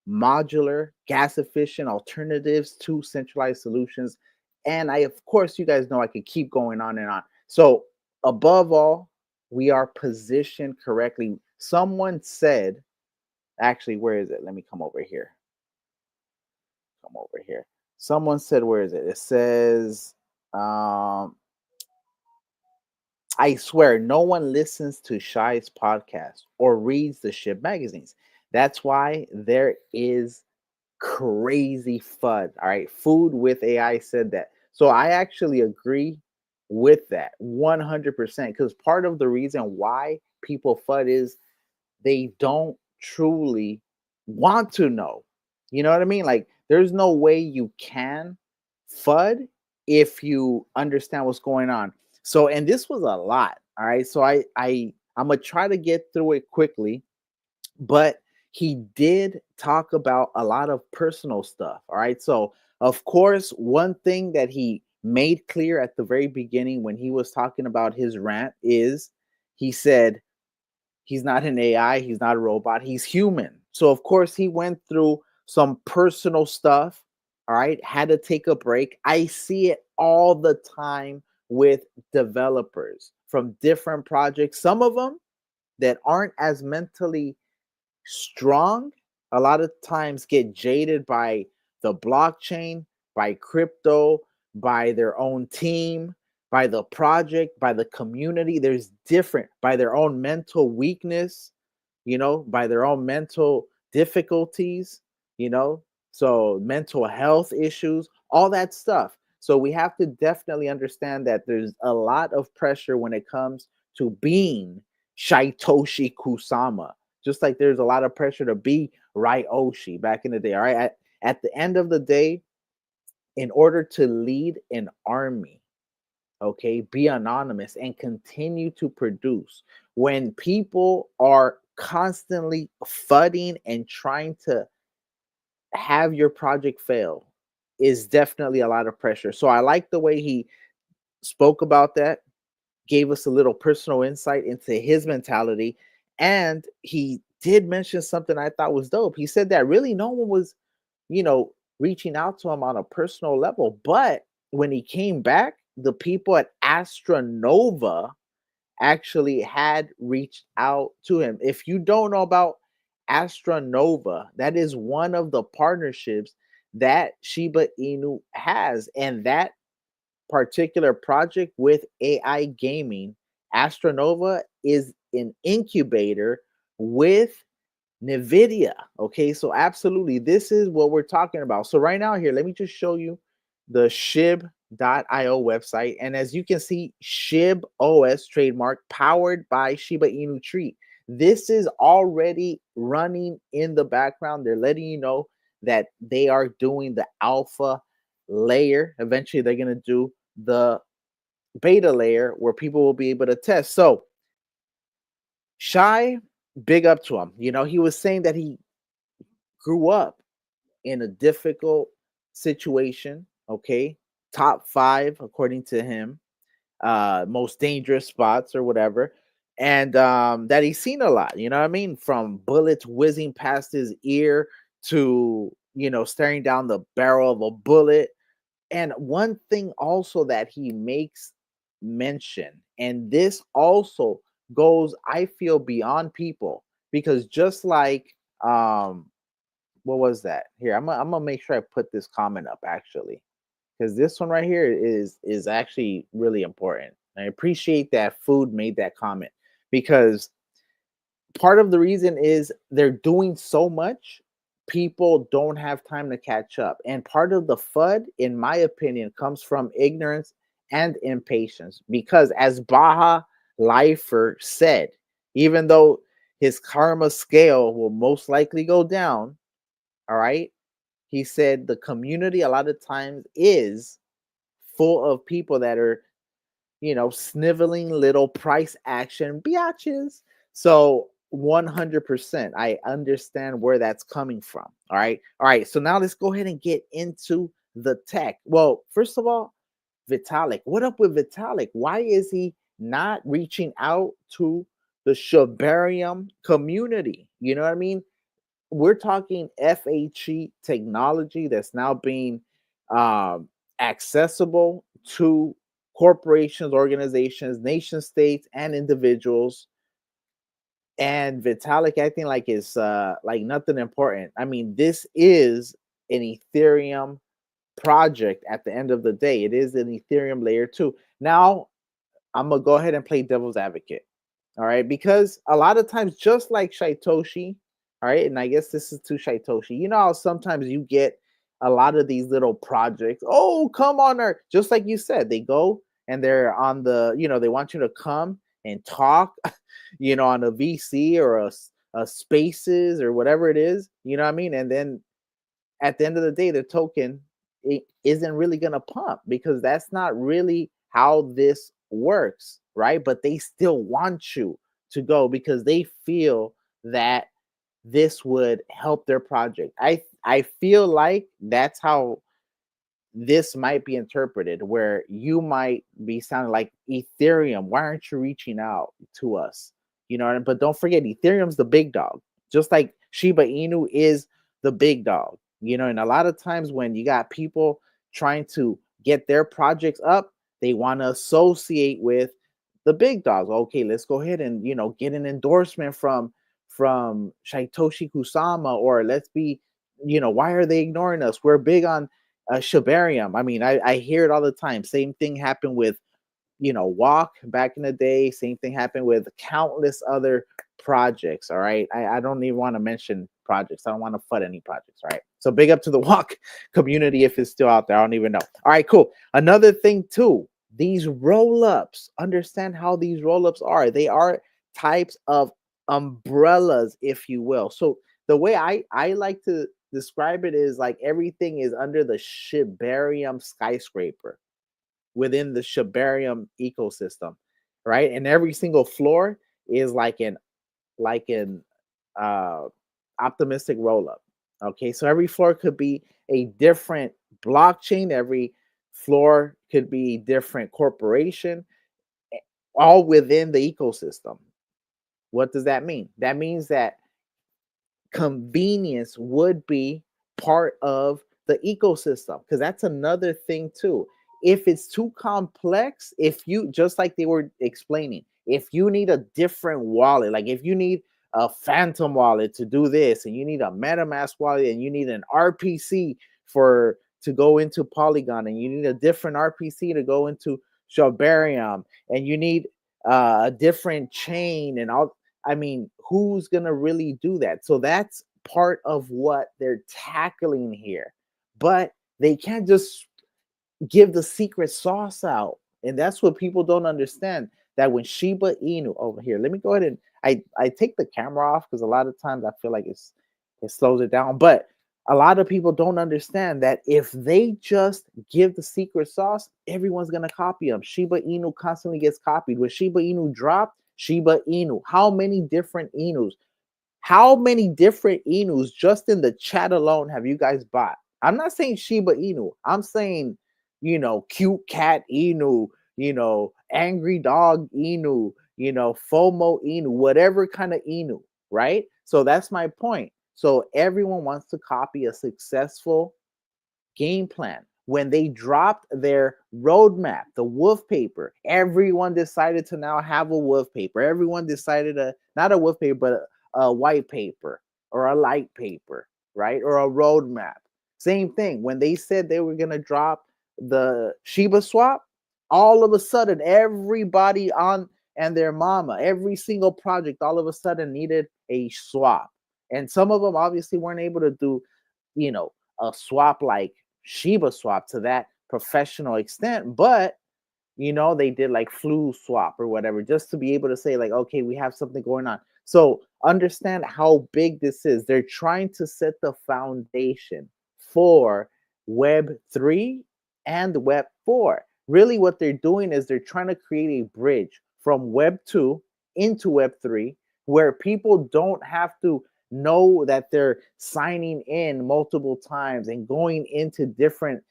modular, gas efficient alternatives to centralized solutions. And of course, you guys know I could keep going on and on. So, above all, we are positioned correctly. Someone said, actually, where is it? Let me come over here. Come over here. Someone said, where is it? It says, I swear, no one listens to Shy's podcast or reads the SHIB magazines. That's why there is crazy FUD. All right. Food with AI said that. So I actually agree with that 100%, because part of the reason why people FUD is they don't truly want to know. You know what I mean? Like, there's no way you can FUD if you understand what's going on. So, and this was a lot. All right. So I'm gonna try to get through it quickly, but he did talk about a lot of personal stuff. All right. So, of course, one thing that he made clear at the very beginning when he was talking about his rant is he said, he's not an AI, he's not a robot, he's human. So, of course, he went through some personal stuff. All right. Had to take a break. I see it all the time with developers from different projects. Some of them that aren't as mentally strong a lot of times get jaded by the blockchain, by crypto, by their own team, by the project, by the community. There's different, by their own mental weakness, by their own mental difficulties, you know, so mental health issues, all that stuff. So we have to definitely understand that there's a lot of pressure when it comes to being Shaitoshi Kusama, just like there's a lot of pressure to be Ryoshi back in the day. All right. At the end of the day, in order to lead an army, okay, be anonymous and continue to produce, when people are constantly fudding and trying to have your project fail, is definitely a lot of pressure. So I like the way he spoke about that, gave us a little personal insight into his mentality. And he did mention something I thought was dope. He said that really no one was, reaching out to him on a personal level. But when he came back, the people at Astronova actually had reached out to him. If you don't know about Astronova, that is one of the partnerships that Shiba Inu has. And that particular project with AI gaming, Astronova is an incubator with NVIDIA. Okay, so absolutely, this is what we're talking about. So right now here, let me just show you the shib.io website. And as you can see, SHIB OS trademark powered by Shiba Inu Treat. This is already running in the background. They're letting you know that they are doing the alpha layer. Eventually, they're going to do the beta layer where people will be able to test. So, Shy, big up to him. He was saying that he grew up in a difficult situation. Okay. Top 5, according to him, most dangerous spots or whatever. And that he's seen a lot, you know what I mean? From bullets whizzing past his ear to, staring down the barrel of a bullet. And one thing also that he makes mention, and this also goes, I feel, beyond people, because just like what was that? Here, I'm gonna make sure I put this comment up actually, because this one right here is actually really important. I appreciate that Food made that comment, because part of the reason is they're doing so much, people don't have time to catch up. And part of the FUD, in my opinion, comes from ignorance and impatience. Because as Baja Lifer said, even though his karma scale will most likely go down, all right, he said the community a lot of times is full of people that are, sniveling little price action biatches. So 100%, I understand where that's coming from. All right. All right. So now let's go ahead and get into the tech. Well, first of all, Vitalik. What up with Vitalik? Why is he not reaching out to the Shibarium community? You know what I mean? We're talking FHE technology that's now being accessible to corporations, organizations, nation states, and individuals. And Vitalik acting like it's like nothing important. I mean, this is an Ethereum project at the end of the day. It is an Ethereum layer 2. Now, I'm gonna go ahead and play devil's advocate. All right, because a lot of times, just like Shaitoshi, all right, and I guess this is to Shaitoshi, you know how sometimes you get a lot of these little projects. Oh, come on, or just like you said, they go and they're on the, they want you to come and talk, on a VC or a spaces or whatever it is, you know what I mean? And then at the end of the day, the token it isn't really going to pump because that's not really how this works, right? But they still want you to go because they feel that this would help their project. I feel like that's how this might be interpreted, where you might be sounding like Ethereum. Why aren't you reaching out to us? But don't forget, Ethereum's the big dog, just like Shiba Inu is the big dog. And a lot of times when you got people trying to get their projects up, they want to associate with the big dogs. Okay, let's go ahead and get an endorsement from Shaitoshi Kusama, or let's be, why are they ignoring us? We're big on Shibarium. I mean, I hear it all the time. Same thing happened with, Walk back in the day. Same thing happened with countless other projects. All right. I don't even want to mention projects. I don't want to FUD any projects. All right. So big up to the Walk community if it's still out there. I don't even know. All right, cool. Another thing too, these roll-ups, understand how these roll-ups are. They are types of umbrellas, if you will. So the way I like to describe it is like everything is under the Shibarium skyscraper within the Shibarium ecosystem, right? And every single floor is like an uh, optimistic roll up. Okay, so every floor could be a different blockchain. Every floor could be a different corporation, all within the ecosystem. What does that mean? That means that convenience would be part of the ecosystem, because that's another thing too. If it's too complex, if you, just like they were explaining, if you need a different wallet, like if you need a phantom wallet to do this, and you need a MetaMask wallet, and you need an RPC for to go into Polygon, and you need a different RPC to go into Shibarium, and you need a different chain and all. I mean, who's going to really do that? So that's part of what they're tackling here. But they can't just give the secret sauce out. And that's what people don't understand. That when Shiba Inu over here, let me go ahead and I take the camera off because a lot of times I feel like it slows it down. But a lot of people don't understand that if they just give the secret sauce, everyone's gonna copy them. Shiba Inu constantly gets copied. When Shiba Inu dropped, Shiba Inu, how many different Inus? How many different Inus just in the chat alone have you guys bought? I'm not saying Shiba Inu. I'm saying, cute cat Inu, angry dog Inu, FOMO Inu, whatever kind of Inu, right? So that's my point. So everyone wants to copy a successful game plan. When they dropped their roadmap, the wolf paper, everyone decided to now have a wolf paper. Everyone decided not a wolf paper, but a white paper or a light paper, right? Or a roadmap. Same thing. When they said they were going to drop the Shiba swap, all of a sudden, everybody on and their mama, every single project, all of a sudden needed a swap. And some of them obviously weren't able to do, a swap like Shiba swap to that professional extent, but they did like flu swap or whatever, just to be able to say like, okay, we have something going on. So understand how big this is. They're trying to set the foundation for Web 3 and Web 4. Really, what they're doing is they're trying to create a bridge from Web 2 into Web 3, where people don't have to know that they're signing in multiple times and going into different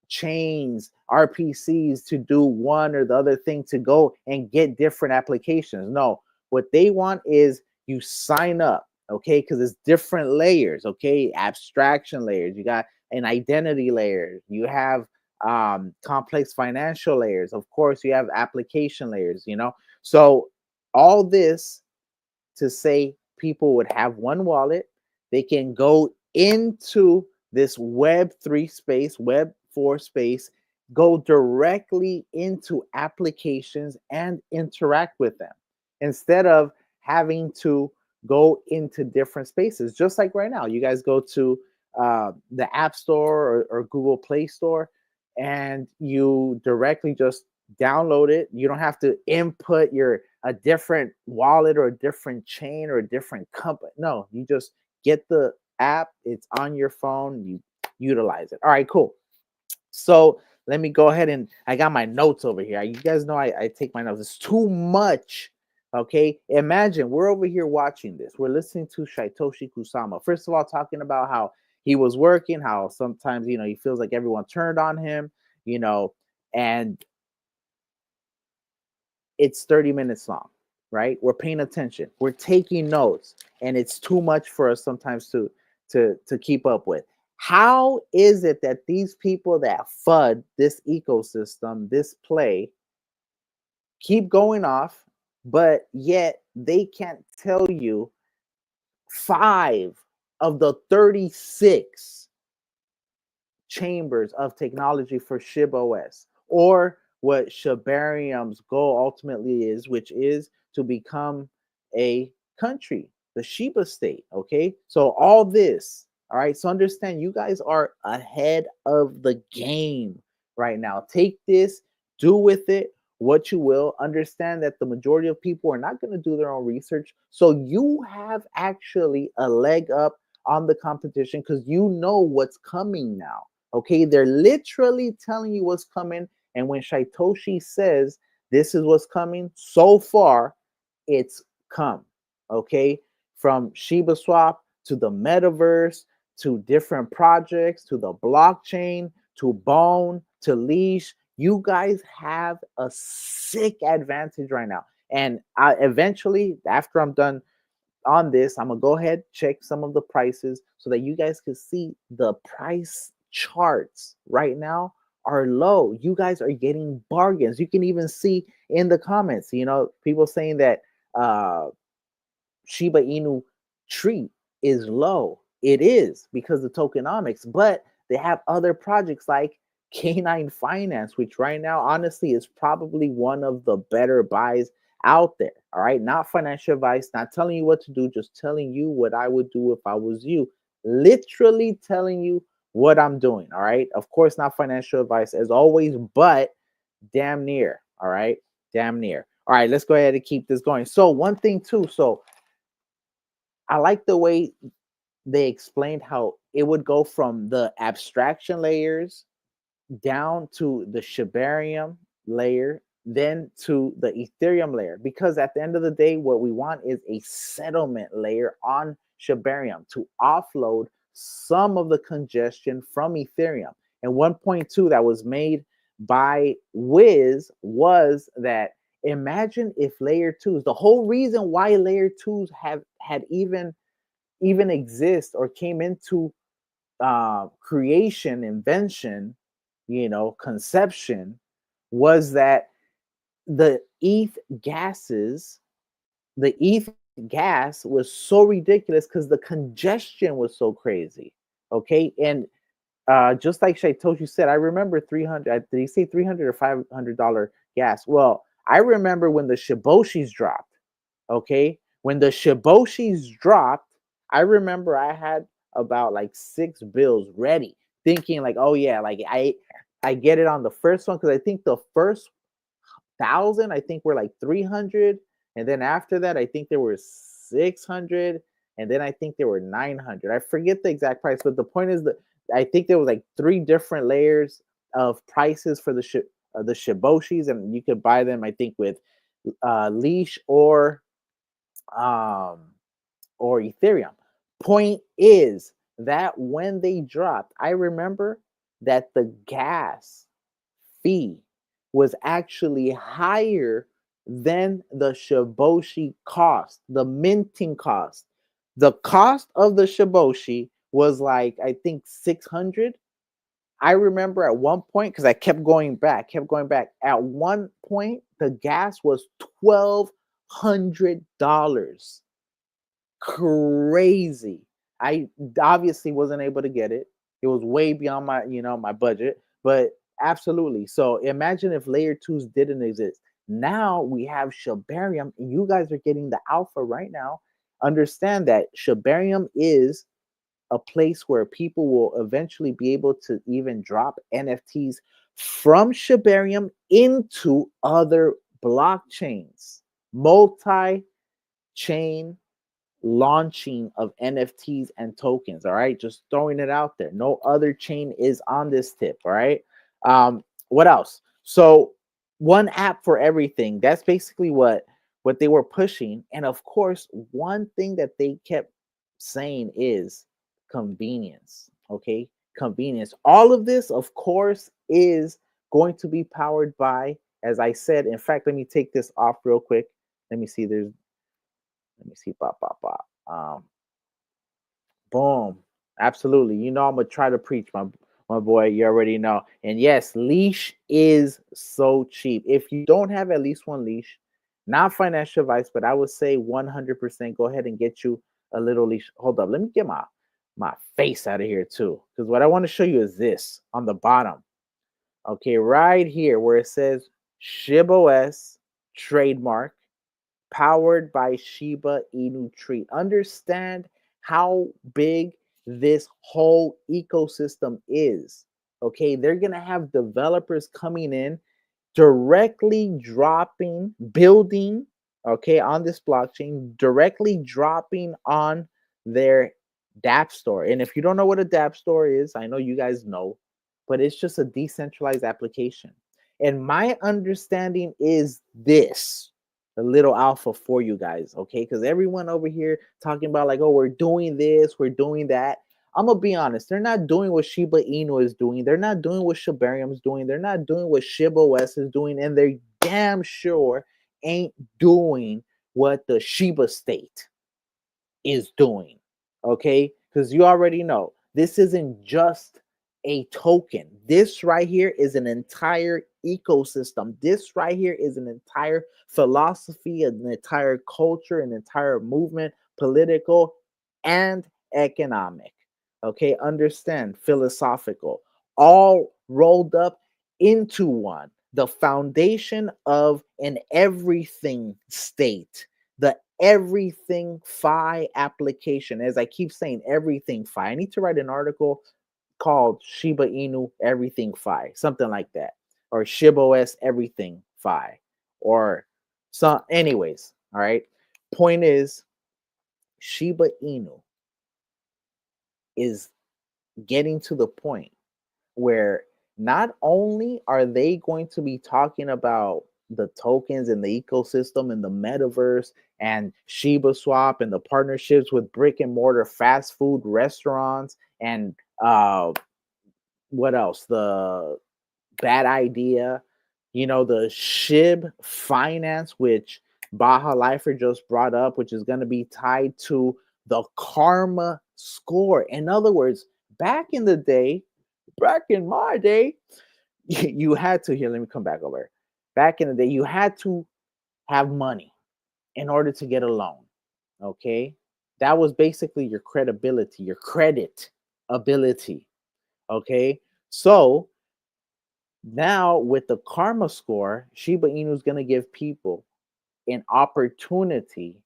chains, RPCs to do one or the other thing to go and get different applications. No, what they want is you sign up, okay? Because it's different layers, okay? Abstraction layers. You got an identity layer. You have complex financial layers. Of course, you have application layers, So all this to say people would have one wallet. They can go into this Web3 space, Web4 space, go directly into applications and interact with them instead of having to go into different spaces. Just like right now, you guys go to the App Store or Google Play Store, and you directly just download it. You don't have to input a different wallet or a different chain or a different company. No, you just get the app. It's on your phone. You utilize it. All right, cool. So let me go ahead and I got my notes over here. You guys know I take my notes. It's too much. Okay. Imagine we're over here watching this. We're listening to Shyoshi Kusama. First of all, talking about how he was working, how sometimes, he feels like everyone turned on him, and it's 30 minutes long, right? We're paying attention. We're taking notes, and it's too much for us sometimes to keep up with. How is it that these people that FUD this ecosystem, this play, keep going off, but yet they can't tell you 5 of the 36 chambers of technology for ShibOS, or what Shibarium's goal ultimately is, which is to become a country, the Shiba state. Okay, so all this, all right, so understand you guys are ahead of the game right now. Take this, do with it what you will. Understand that the majority of people are not going to do their own research, so you have actually a leg up on the competition because you know what's coming now. Okay, they're literally telling you what's coming. And when Shyoshi says this is what's coming, so far, it's come. Okay, from Shiba Swap to the metaverse to different projects to the blockchain to Bone to Leash. You guys have a sick advantage right now. And eventually, after I'm done on this, I'm gonna go ahead, check some of the prices so that you guys can see the price charts right now are low. You guys are getting bargains. You can even see in the comments, people saying that Shiba Inu treat is low. It is because of tokenomics, but they have other projects like Canine Finance, which right now, honestly, is probably one of the better buys out there. All right, not financial advice, not telling you what to do, just telling you what I would do if I was you. Literally telling you what I'm doing. All right, of course, not financial advice as always, but damn near. All right, damn near. All right, let's go ahead and keep this going. So, one thing too, so I like the way they explained how it would go from the abstraction layers down to the Shibarium layer, then to the Ethereum layer. Because at the end of the day, what we want is a settlement layer on Shibarium to offload some of the congestion from Ethereum. And 1.2 that was made by Wiz was that imagine if layer twos, the whole reason why layer twos have had even exist or came into creation, invention, conception, was that the the ETH gas was so ridiculous because the congestion was so crazy. Okay, and just like Shyoshi said, I remember 300. Did he say 300 or $500 gas? Well, I remember when the Shiboshis dropped. Okay, when the Shiboshis dropped, I remember I had about like 6 bills ready, thinking like, oh yeah, like I get it on the first one because I think the first 1,000, I think, were like 300, and then after that, I think there were 600, and then I think there were 900. I forget the exact price, but the point is that I think there was like 3 different layers of prices for the shiboshis, and you could buy them, I think, with leash um or Ethereum. Point is that when they dropped, I remember that the gas fee was actually higher than the Shiboshi cost, the minting cost. The cost of the Shiboshi was like, I think 600. I remember at one point, because I kept going back. At one point, the gas was $1,200. Crazy. I obviously wasn't able to get it. It was way beyond my budget, but absolutely. So imagine if layer twos didn't exist. Now we have Shibarium, and you guys are getting the alpha right now. Understand that Shibarium is a place where people will eventually be able to even drop NFTs from Shibarium into other blockchains, multi-chain launching of NFTs and tokens. All right, just throwing it out there. No other chain is on this tip. All right. What else? So one app for everything. That's basically what they were pushing. And of course, one thing that they kept saying is convenience. Okay, convenience. All of this, of course, is going to be powered by, as I said. In fact, let me take this off real quick. Let me see. Let me see. Pop, pop, pop. Boom. Absolutely. You know I'm gonna try to preach, my boy. You already know. And yes, leash is so cheap. If you don't have at least one leash, not financial advice, but I would say 100% go ahead and get you a little leash. Hold up. Let me get my face out of here too, because what I want to show you is this on the bottom. Okay, right here where it says ShibOS trademark, powered by Shiba Inu Tree. Understand how big this whole ecosystem is. Okay, they're going to have developers coming in directly dropping, building, okay, on this blockchain, directly dropping on their dApp store. And if you don't know what a dApp store is, I know you guys know, but it's just a decentralized application. And my understanding is this, a little alpha for you guys, okay? Because everyone over here talking about like, oh, we're doing this, we're doing that. I'm gonna be honest, they're not doing what Shiba Inu is doing. They're not doing what Shibarium is doing. They're not doing what ShibOS is doing, and they're damn sure ain't doing what the Shiba state is doing. Okay, because you already know this isn't just a token. This right here is an entire ecosystem. This right here is an entire philosophy, an entire culture, an entire movement, political and economic. Okay, understand, philosophical, all rolled up into one. The foundation of an everything state, the everything Fi application. As I keep saying, everything Fi. I need to write an article called Shiba Inu Everything Fi, something like that, or ShibOS Everything Fi, or some. Anyways, all right. Point is, Shiba Inu is getting to the point where not only are they going to be talking about the tokens and the ecosystem and the metaverse and Shiba Swap and the partnerships with brick and mortar fast food restaurants and what else? The bad idea, the SHIB finance, which Baja Lifer just brought up, which is going to be tied to the karma score. In other words, back in the day, back in my day, you had to, here, let me come back over. Back in the day, you had to have money in order to get a loan. Okay. That was basically your credibility, your credit ability. Okay. So now with the karma score, Shiba Inu is going to give people an opportunity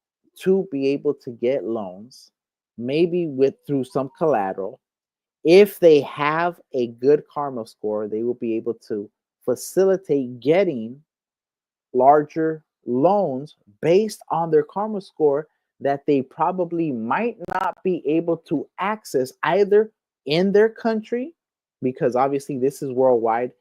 to be able to get loans, maybe with through some collateral. If they have a good karma score, they will be able to facilitate getting larger loans based on their karma score that they probably might not be able to access either in their country, because obviously this is worldwide,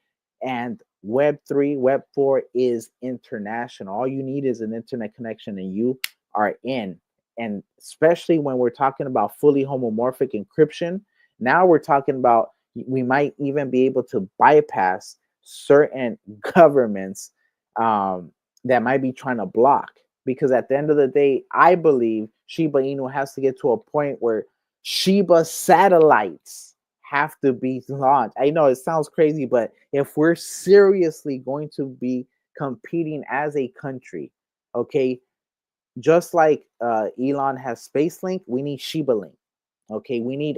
and Web3, Web4 is international. All you need is an internet connection and you are in. And especially when we're talking about fully homomorphic encryption, now we're talking about we might even be able to bypass certain governments um, that might be trying to block. Because at the end of the day, I believe Shiba Inu has to get to a point where Shiba satellites have to be launched. I know it sounds crazy, but if we're seriously going to be competing as a country, okay, just like Elon has Space Link, we need Shiba Link. Okay, we need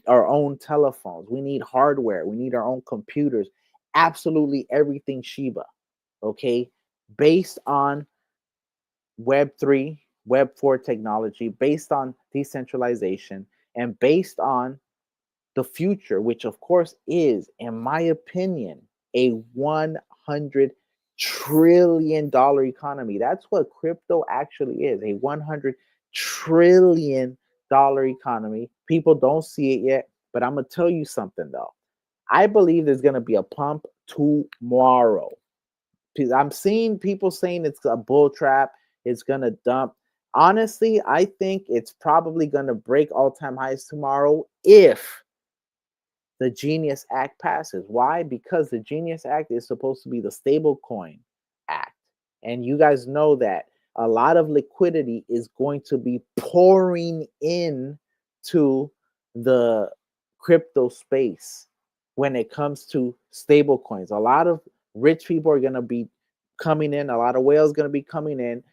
our own telephones, we need hardware, we need our own computers, absolutely everything Shiba. Okay, based on Web3, Web4 technology, based on decentralization, and based on the future, which of course is, in my opinion, a $100 trillion economy. That's what crypto actually is, a $100 trillion economy. People don't see it yet, but I'm going to tell you something though. I believe there's going to be a pump tomorrow. I'm seeing people saying it's a bull trap, it's going to dump. Honestly, I think it's probably going to break all-time highs tomorrow if the Genius Act passes. Why? Because the Genius Act is supposed to be the stable coin act. And you guys know that a lot of liquidity is going to be pouring in to the crypto space when it comes to stable coins. A lot of rich people are going to be coming in, a lot of whales going to be coming in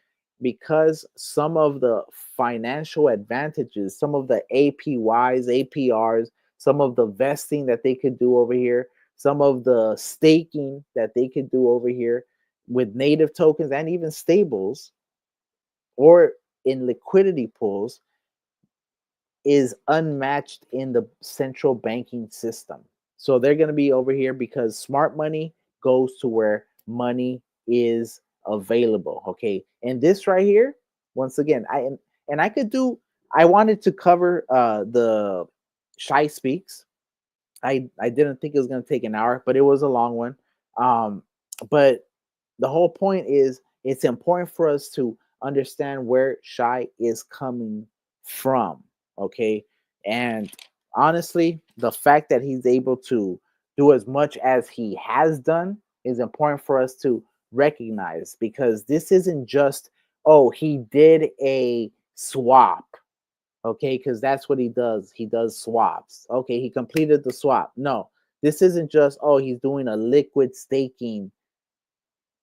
because some of the financial advantages, some of the APYs, APRs, some of the vesting that they could do over here, some of the staking that they could do over here with native tokens and even stables or in liquidity pools is unmatched in the central banking system. So they're going to be over here because smart money goes to where money is available. Okay. And this right here, once again, I wanted to cover the Shy Speaks. I didn't think it was going to take an hour, but it was a long one. But the whole point is it's important for us to understand where Shy is coming from. Okay. And honestly, the fact that he's able to do as much as he has done is important for us to recognize, because this isn't just, oh, he did a swap. Okay, because that's what he does. He does swaps. Okay, he completed the swap. No, this isn't just, oh, he's doing a liquid staking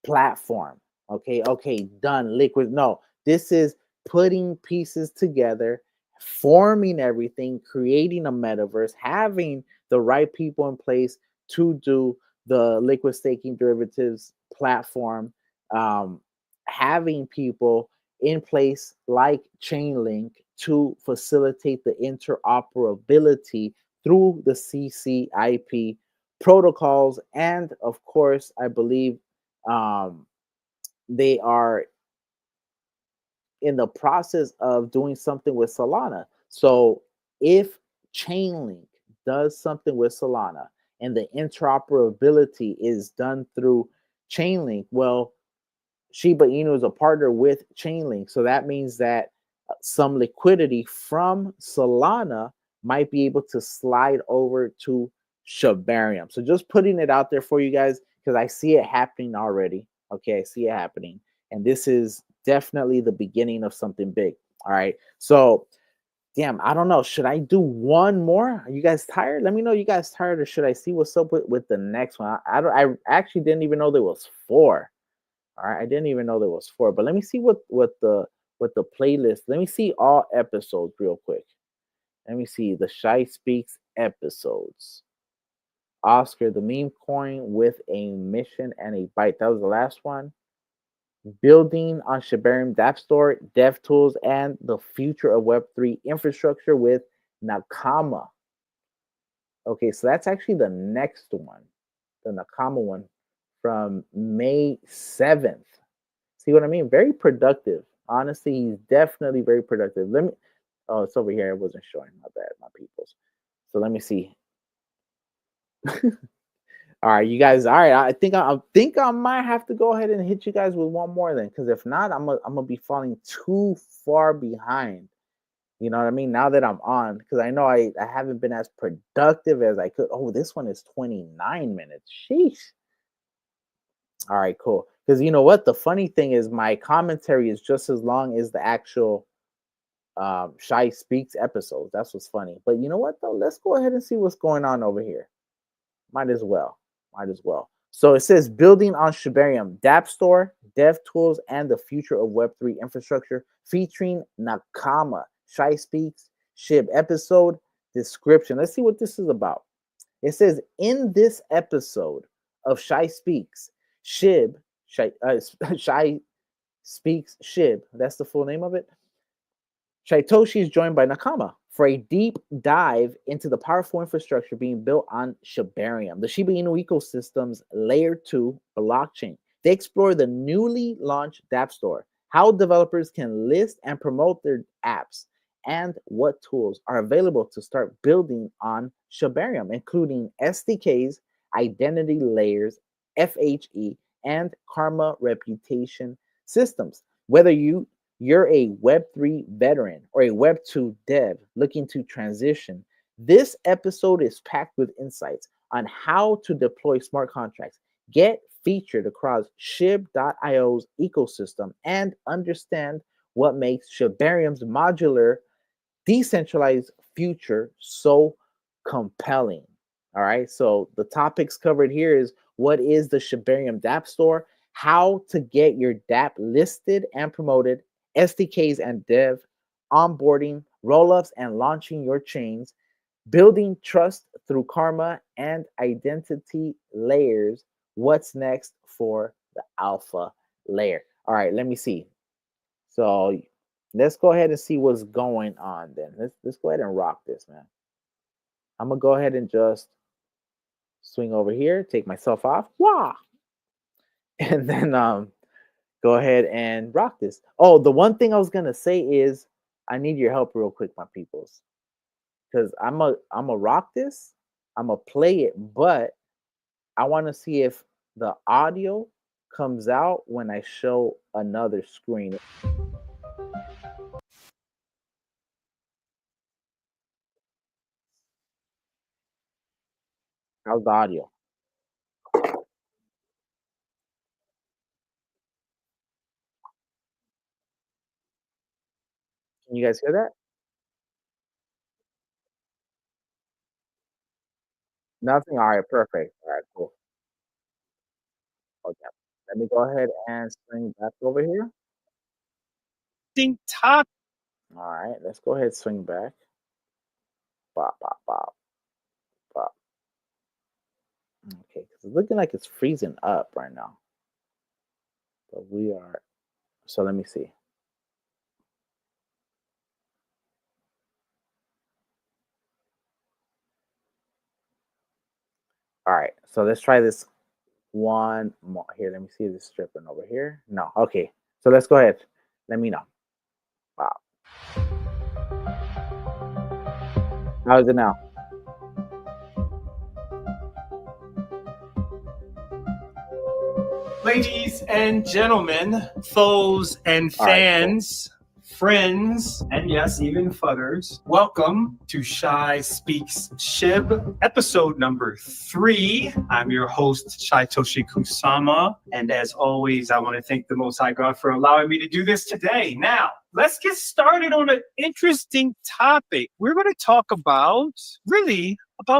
platform. Okay, done. Liquid. No, this is putting pieces together, forming everything, creating a metaverse, having the right people in place to do the liquid staking derivatives platform, um, having people in place like Chainlink to facilitate the interoperability through the CCIP protocols. And of course, I believe um, they are in the process of doing something with Solana. So if Chainlink does something with Solana and the interoperability is done through Chainlink, well, Shiba Inu is a partner with Chainlink. So that means that some liquidity from Solana might be able to slide over to Shibarium. So just putting it out there for you guys because I see it happening already. Okay, I see it happening. And this is definitely the beginning of something big. All right. So, damn, I don't know. Should I do one more? Are you guys tired? Let me know you guys tired, or should I see what's up with the next one? I actually didn't even know there was four. All right, I didn't even know there was four. But let me see what the playlist. Let me see all episodes real quick. Let me see the Shy Speaks episodes. Oscar, the meme coin with a mission and a bite. That was the last one. Building on Shibarium DApp Store, Dev Tools, and the future of Web3 infrastructure with Nakama. Okay, so that's actually the next one, the Nakama one from May 7th. See what I mean? Very productive. Honestly, he's definitely very productive. Let me. Oh, it's over here. It wasn't showing. My bad, my peoples. So let me see. All right, you guys. All right, I think I might have to go ahead and hit you guys with one more then, because if not, I'm gonna be falling too far behind. You know what I mean? Now that I'm on, because I know I haven't been as productive as I could. Oh, this one is 29 minutes. Sheesh. All right, cool. Because you know what? The funny thing is, my commentary is just as long as the actual Shy Speaks episodes. That's what's funny. But you know what, though? Let's go ahead and see what's going on over here. Might as well. Might as well. So it says building on Shibarium, Dap Store, Dev Tools, and the future of Web3 infrastructure featuring Nakama. Shy Speaks, Shib episode description. Let's see what this is about. It says in this episode of Shy Speaks, Shy Speaks Shib. That's the full name of it. Shaitoshi is joined by Nakama for a deep dive into the powerful infrastructure being built on Shibarium, the Shiba Inu ecosystem's layer 2 blockchain. They explore the newly launched Dap Store, how developers can list and promote their apps, and what tools are available to start building on Shibarium, including SDKs, identity layers, FHE, and karma reputation systems. Whether you're a Web3 veteran or a Web2 dev looking to transition, this episode is packed with insights on how to deploy smart contracts, get featured across Shib.io's ecosystem, and understand what makes Shibarium's modular, decentralized future so compelling. All right, so the topics covered here is what is the Shibarium Dap Store, how to get your DApp listed and promoted, SDKs and dev, onboarding, rollups, and launching your chains, building trust through karma and identity layers. What's next for the alpha layer? All right, let me see. So let's go ahead and see what's going on then. Let's go ahead and rock this, man. I'm gonna go ahead and just swing over here, take myself off, wah, and then go ahead and rock this. Oh, the one thing I was gonna say is I need your help real quick, my peoples, because I'm a rock this, I'm gonna play it, but I want to see if the audio comes out when I show another screen. How's the audio? Can you guys hear that? Nothing. All right, perfect. All right, cool. Okay, let me go ahead and swing back over here. Top. All right, let's go ahead and swing back. Pop, pop, pop, pop. Okay, because it's looking like it's freezing up right now. But we are. So let me see. All right, so let's try this one more. Here, let me see this stripping over here. No, okay. So let's go ahead. Let me know. Wow. How is it now? Ladies and gentlemen, foes and All right, cool. fans, friends, and yes, even fudders, welcome to Shy Speaks Shib, episode number 3. I'm your host, Shaitoshi Kusama, and as always, I want to thank the Most High God for allowing me to do this today. Now, let's get started on an interesting topic. We're going to talk about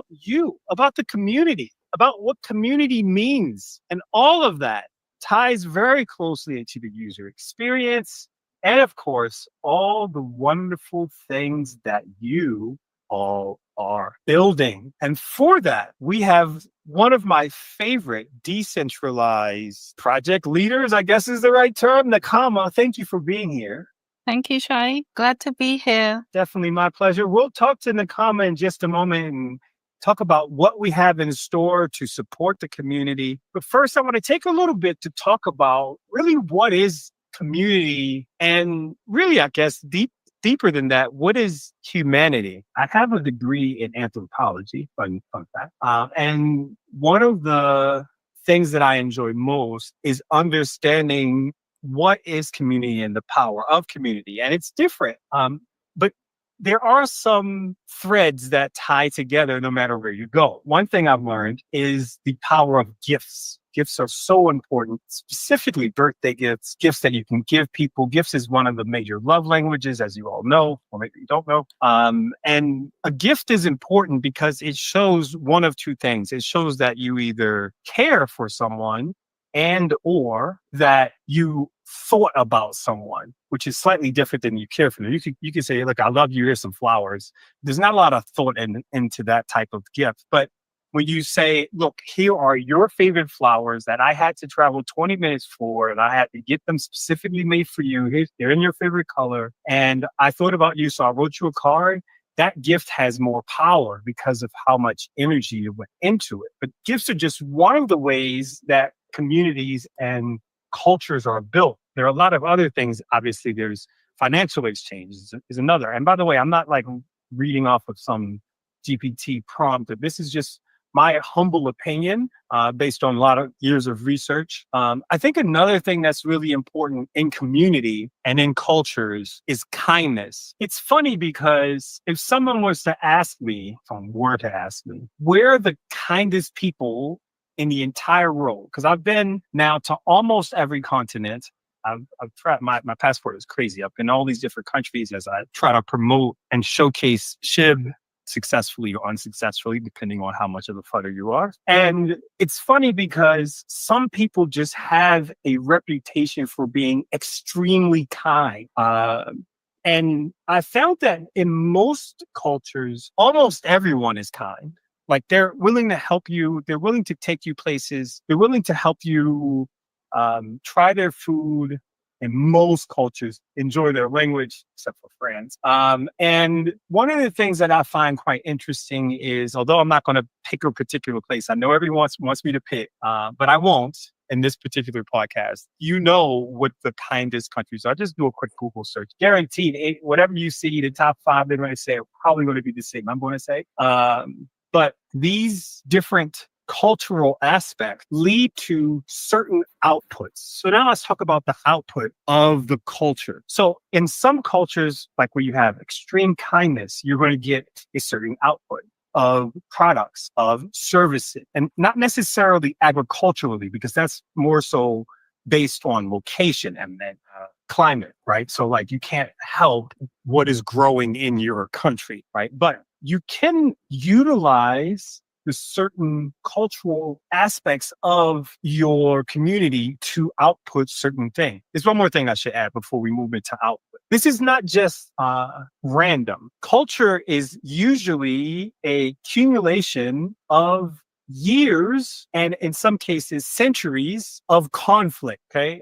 you, about the community, about what community means, and all of that ties very closely into the user experience and, of course, all the wonderful things that you all are building. And for that, we have one of my favorite decentralized project leaders, I guess is the right term, Nakama. Thank you for being here. Thank you, Shai. Glad to be here. Definitely my pleasure. We'll talk to Nakama in just a moment and talk about what we have in store to support the community. But first, I want to take a little bit to talk about really what is community, and really, I guess, deeper than that, what is humanity? I have a degree in anthropology, fun fact. And one of the things that I enjoy most is understanding what is community and the power of community. And it's different. But there are some threads that tie together no matter where you go. One thing I've learned is the power of gifts. Gifts are so important, specifically birthday gifts, gifts that you can give people. Gifts is one of the major love languages, as you all know, or maybe you don't know. And a gift is important because it shows one of two things. It shows that you either care for someone and or that you thought about someone, which is slightly different than you care for them. You could say, look, I love you, here's some flowers. There's not a lot of thought into that type of gift. But when you say, look, here are your favorite flowers that I had to travel 20 minutes for, and I had to get them specifically made for you. They're in your favorite color. And I thought about you, so I wrote you a card. That gift has more power because of how much energy went into it. But gifts are just one of the ways that communities and cultures are built. There are a lot of other things. Obviously, there's financial exchange is another. And by the way, I'm not like reading off of some GPT prompt. This is just my humble opinion based on a lot of years of research. I think another thing that's really important in community and in cultures is kindness. It's funny because if someone was to ask me, where are the kindest people in the entire world? Because I've been now to almost every continent. I've tried, my passport is crazy. I've been in all these different countries as I try to promote and showcase SHIB successfully or unsuccessfully, depending on how much of a fighter you are. And it's funny because some people just have a reputation for being extremely kind. And I found that in most cultures, almost everyone is kind. Like they're willing to help you. They're willing to take you places. They're willing to help you try their food. In most cultures, enjoy their language, except for France. And one of the things that I find quite interesting is, although I'm not going to pick a particular place, I know everyone wants me to pick, but I won't in this particular podcast. You know what the kindest countries are. Just do a quick Google search. Guaranteed, whatever you see, the top 5, they're going to say, probably going to be the same, I'm going to say. But these different cultural aspects lead to certain outputs. So now let's talk about the output of the culture. So in some cultures, like where you have extreme kindness, you're going to get a certain output of products, of services, and not necessarily agriculturally, because that's more so based on location and then climate, right? So like you can't help what is growing in your country, right? But you can utilize the certain cultural aspects of your community to output certain things. There's one more thing I should add before we move into output. This is not just random. Culture is usually a accumulation of years and in some cases centuries of conflict. Okay.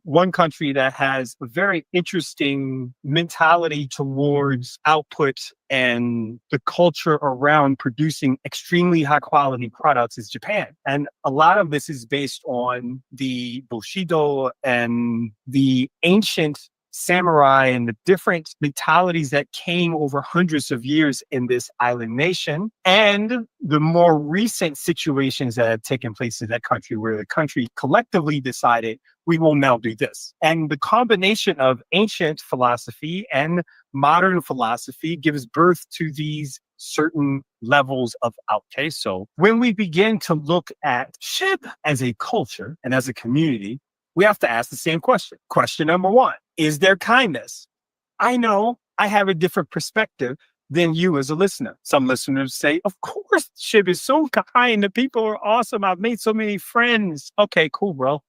One country that has a very interesting mentality towards output and the culture around producing extremely high quality products is Japan. And a lot of this is based on the Bushido and the ancient samurai and the different mentalities that came over hundreds of years in this island nation, and the more recent situations that have taken place in that country where the country collectively decided we will now do this. And the combination of ancient philosophy and modern philosophy gives birth to these certain levels of outcase. So when we begin to look at SHIB as a culture and as a community, we have to ask the same question. Question number 1, is there kindness? I know I have a different perspective than you as a listener. Some listeners say, of course, SHIB is so kind. The people are awesome. I've made so many friends. Okay, cool, bro.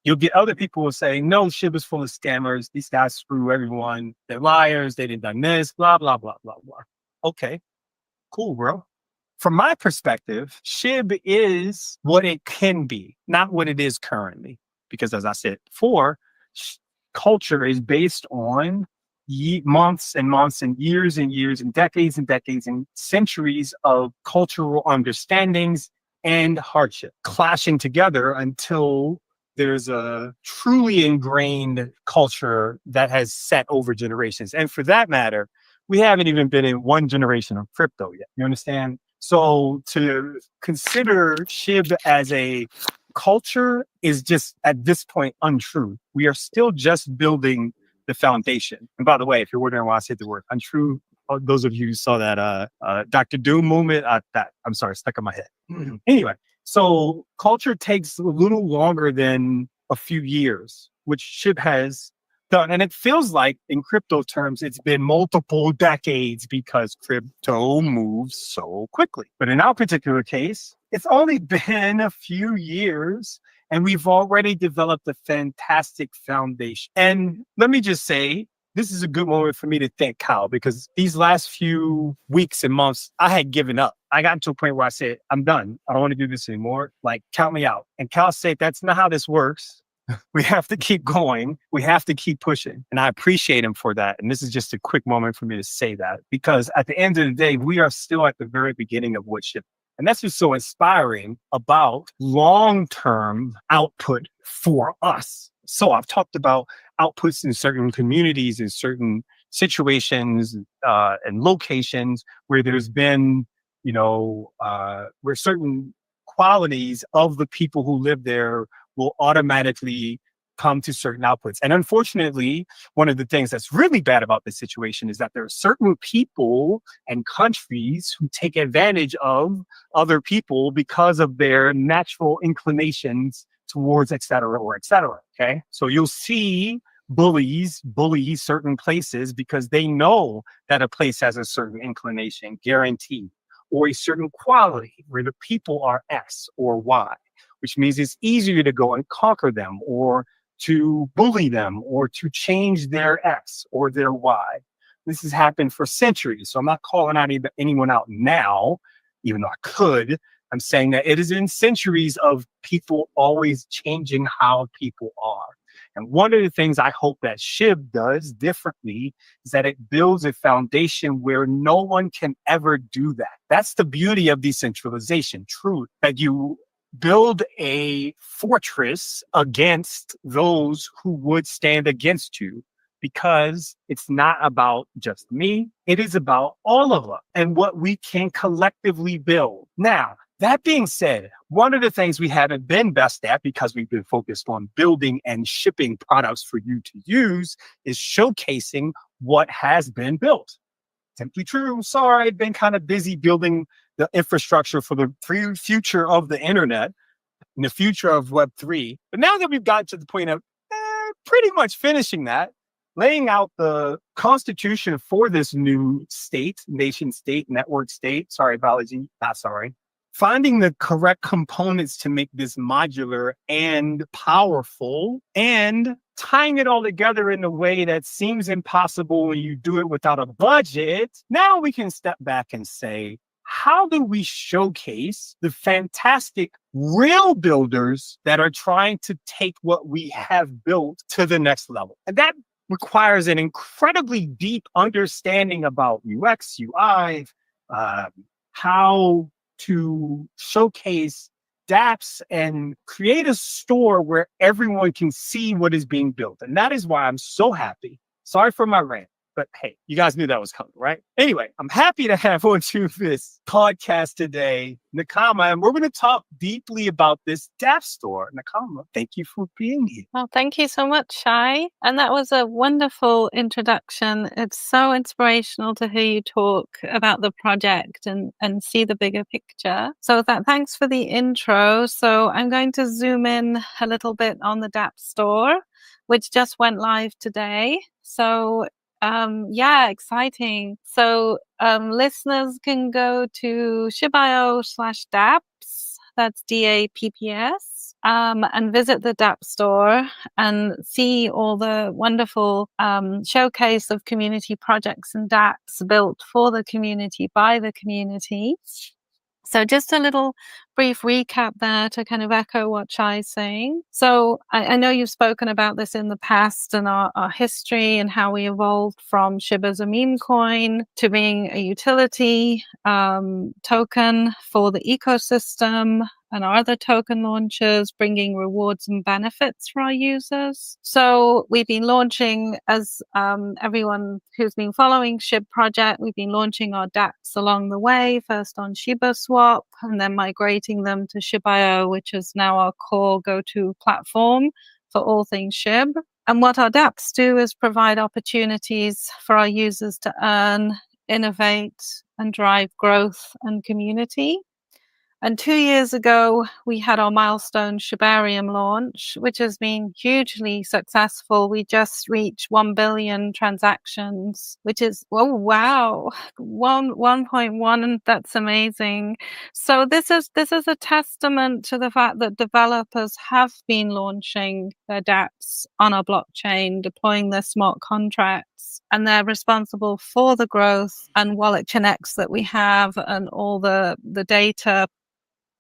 You'll get other people who say, no, SHIB is full of scammers. These guys screw everyone. They're liars. They didn't done this, blah, blah, blah, blah, blah. Okay, cool, bro. From my perspective, SHIB is what it can be, not what it is currently. Because as I said before, culture is based on months and months and years and decades and centuries of cultural understandings and hardship clashing together until there's a truly ingrained culture that has set over generations. And for that matter, we haven't even been in one generation of crypto yet. You understand? So to consider SHIB as a culture is just at this point untrue. We are still just building the foundation. And by the way, if you're wondering why I said the word untrue, those of you who saw that Dr. Doom moment, I'm sorry, stuck in my head. Anyway, so culture takes a little longer than a few years, which SHIB has done. And it feels like in crypto terms, it's been multiple decades because crypto moves so quickly. But in our particular case, it's only been a few years and we've already developed a fantastic foundation. And let me just say, this is a good moment for me to thank Kyle, because these last few weeks and months, I had given up. I got to a point where I said, I'm done. I don't want to do this anymore. Like, count me out. And Kyle said, that's not how this works. We have to keep going. We have to keep pushing. And I appreciate him for that. And this is just a quick moment for me to say that, because at the end of the day, we are still at the very beginning of what SHIB. And that's what's so inspiring about long-term output for us. So I've talked about outputs in certain communities, in certain situations and locations where there's been, where certain qualities of the people who live there will automatically come to certain outputs. And unfortunately, one of the things that's really bad about this situation is that there are certain people and countries who take advantage of other people because of their natural inclinations towards et cetera, or et cetera. Okay. So you'll see bully certain places because they know that a place has a certain inclination, guaranteed, or a certain quality where the people are X or Y, which means it's easier to go and conquer them or to bully them or to change their X or their Y. This has happened for centuries. So I'm not calling out anyone out now, even though I could. I'm saying that it is in centuries of people always changing how people are. And one of the things I hope that SHIB does differently is that it builds a foundation where no one can ever do that. That's the beauty of decentralization, true, that you build a fortress against those who would stand against you, because it's not about just me. It is about all of us and what we can collectively build. Now, that being said, one of the things we haven't been best at, because we've been focused on building and shipping products for you to use, is showcasing what has been built. Simply true. Sorry, I've been kind of busy building the infrastructure for the future of the internet and the future of Web3. But now that we've gotten to the point of pretty much finishing that, laying out the constitution for this new state, nation state, network state, finding the correct components to make this modular and powerful, and tying it all together in a way that seems impossible when you do it without a budget. Now we can step back and say, how do we showcase the fantastic real builders that are trying to take what we have built to the next level? And that requires an incredibly deep understanding about UX, UI, how to showcase dApps and create a store where everyone can see what is being built. And that is why I'm so happy. Sorry for my rant, but hey, you guys knew that was coming, right? Anyway, I'm happy to have on to this podcast today, Nakama, and we're going to talk deeply about this dApp store. Nakama, thank you for being here. Well, thank you so much, Shai. And that was a wonderful introduction. It's so inspirational to hear you talk about the project and see the bigger picture. So thanks for the intro. So I'm going to zoom in a little bit on the dApp store, which just went live today. So exciting. So listeners can go to shib.io/dapps, that's DAPPS, and visit the dApp store and see all the wonderful showcase of community projects and dApps built for the community by the community. So just a little brief recap there to kind of echo what Chai's saying. So I know you've spoken about this in the past and our history and how we evolved from SHIB as a meme coin to being a utility token for the ecosystem, and our other token launches, bringing rewards and benefits for our users. So we've been launching, as everyone who's been following SHIB project, we've been launching our dApps along the way, first on Shiba Swap, and then migrating them to SHIB.io, which is now our core go-to platform for all things SHIB. And what our dApps do is provide opportunities for our users to earn, innovate, and drive growth and community. And 2 years ago, we had our milestone Shibarium launch, which has been hugely successful. We just reached 1 billion transactions, which is, oh, wow, 1.1. That's amazing. So this is a testament to the fact that developers have been launching their dApps on our blockchain, deploying their smart contracts, and they're responsible for the growth and wallet connects that we have and all the data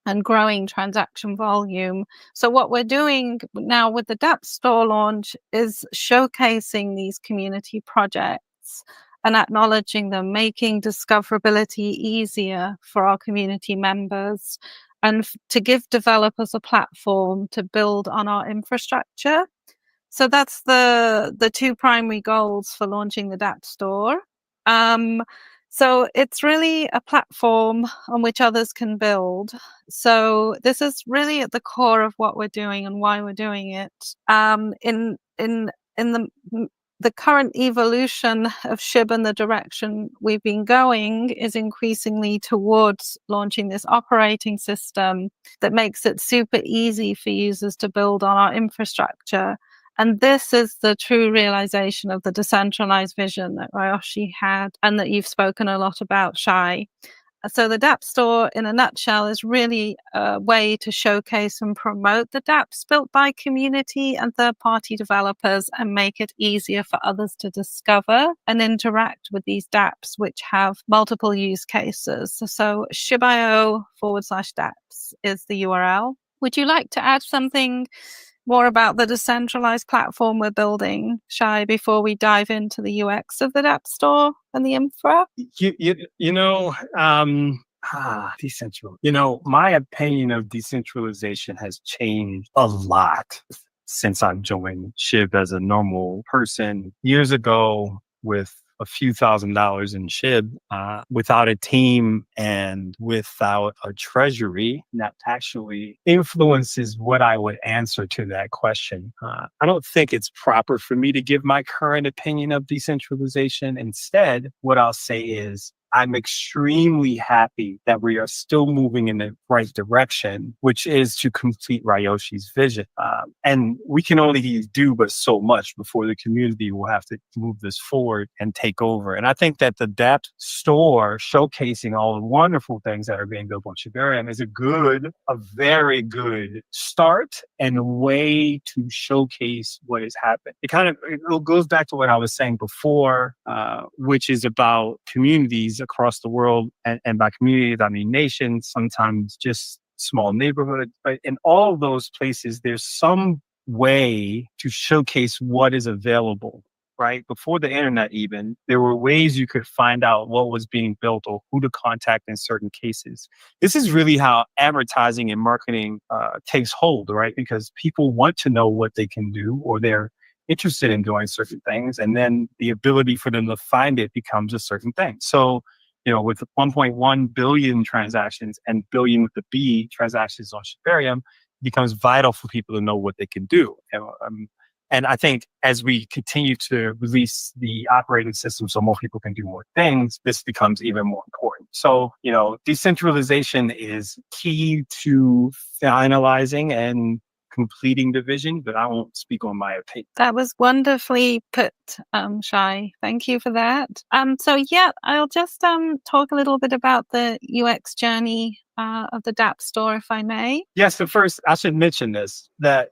and growing transaction volume. So what we're doing now with the dApp Store launch is showcasing these community projects and acknowledging them, making discoverability easier for our community members, and to give developers a platform to build on our infrastructure. So that's the two primary goals for launching the dApp Store. So it's really a platform on which others can build. So this is really at the core of what we're doing and why we're doing it. In the current evolution of SHIB and the direction we've been going is increasingly towards launching this operating system that makes it super easy for users to build on our infrastructure. And this is the true realization of the decentralized vision that Ryoshi had and that you've spoken a lot about, Shai. So the dApp Store, in a nutshell, is really a way to showcase and promote the dApps built by community and third-party developers and make it easier for others to discover and interact with these dApps, which have multiple use cases. So shib.io/dApps is the URL. Would you like to add something more about the decentralized platform we're building, Shai, before we dive into the UX of the dApp Store and the infra? Decentral. My opinion of decentralization has changed a lot since I've joined SHIB as a normal person. Years ago, with a few $1,000s in SHIB, without a team and without a treasury, that actually influences what I would answer to that question. I don't think it's proper for me to give my current opinion of decentralization. Instead, what I'll say is, I'm extremely happy that we are still moving in the right direction, which is to complete Ryoshi's vision. And we can only do but so much before the community will have to move this forward and take over. And I think that the dApp Store showcasing all the wonderful things that are being built on Shibarium is a very good start and a way to showcase what has happened. It goes back to what I was saying before, which is about communities across the world, and by communities I mean nations, sometimes just small neighborhoods. But in all of those places, there's some way to showcase what is available. Right before the internet, even there were ways you could find out what was being built or who to contact in certain cases. This is really how advertising and marketing takes hold, right? Because people want to know what they can do, or they're interested in doing certain things, and then the ability for them to find it becomes a certain thing. So, with 1.1 billion transactions and billion with the B transactions on Shibarium, it becomes vital for people to know what they can do. And I think as we continue to release the operating system so more people can do more things, this becomes even more important. So, decentralization is key to finalizing and completing the vision, but I won't speak on my opinion. That was wonderfully put, Shai. Thank you for that. I'll just talk a little bit about the UX journey of the dApp Store, if I may. Yes, so first I should mention this, that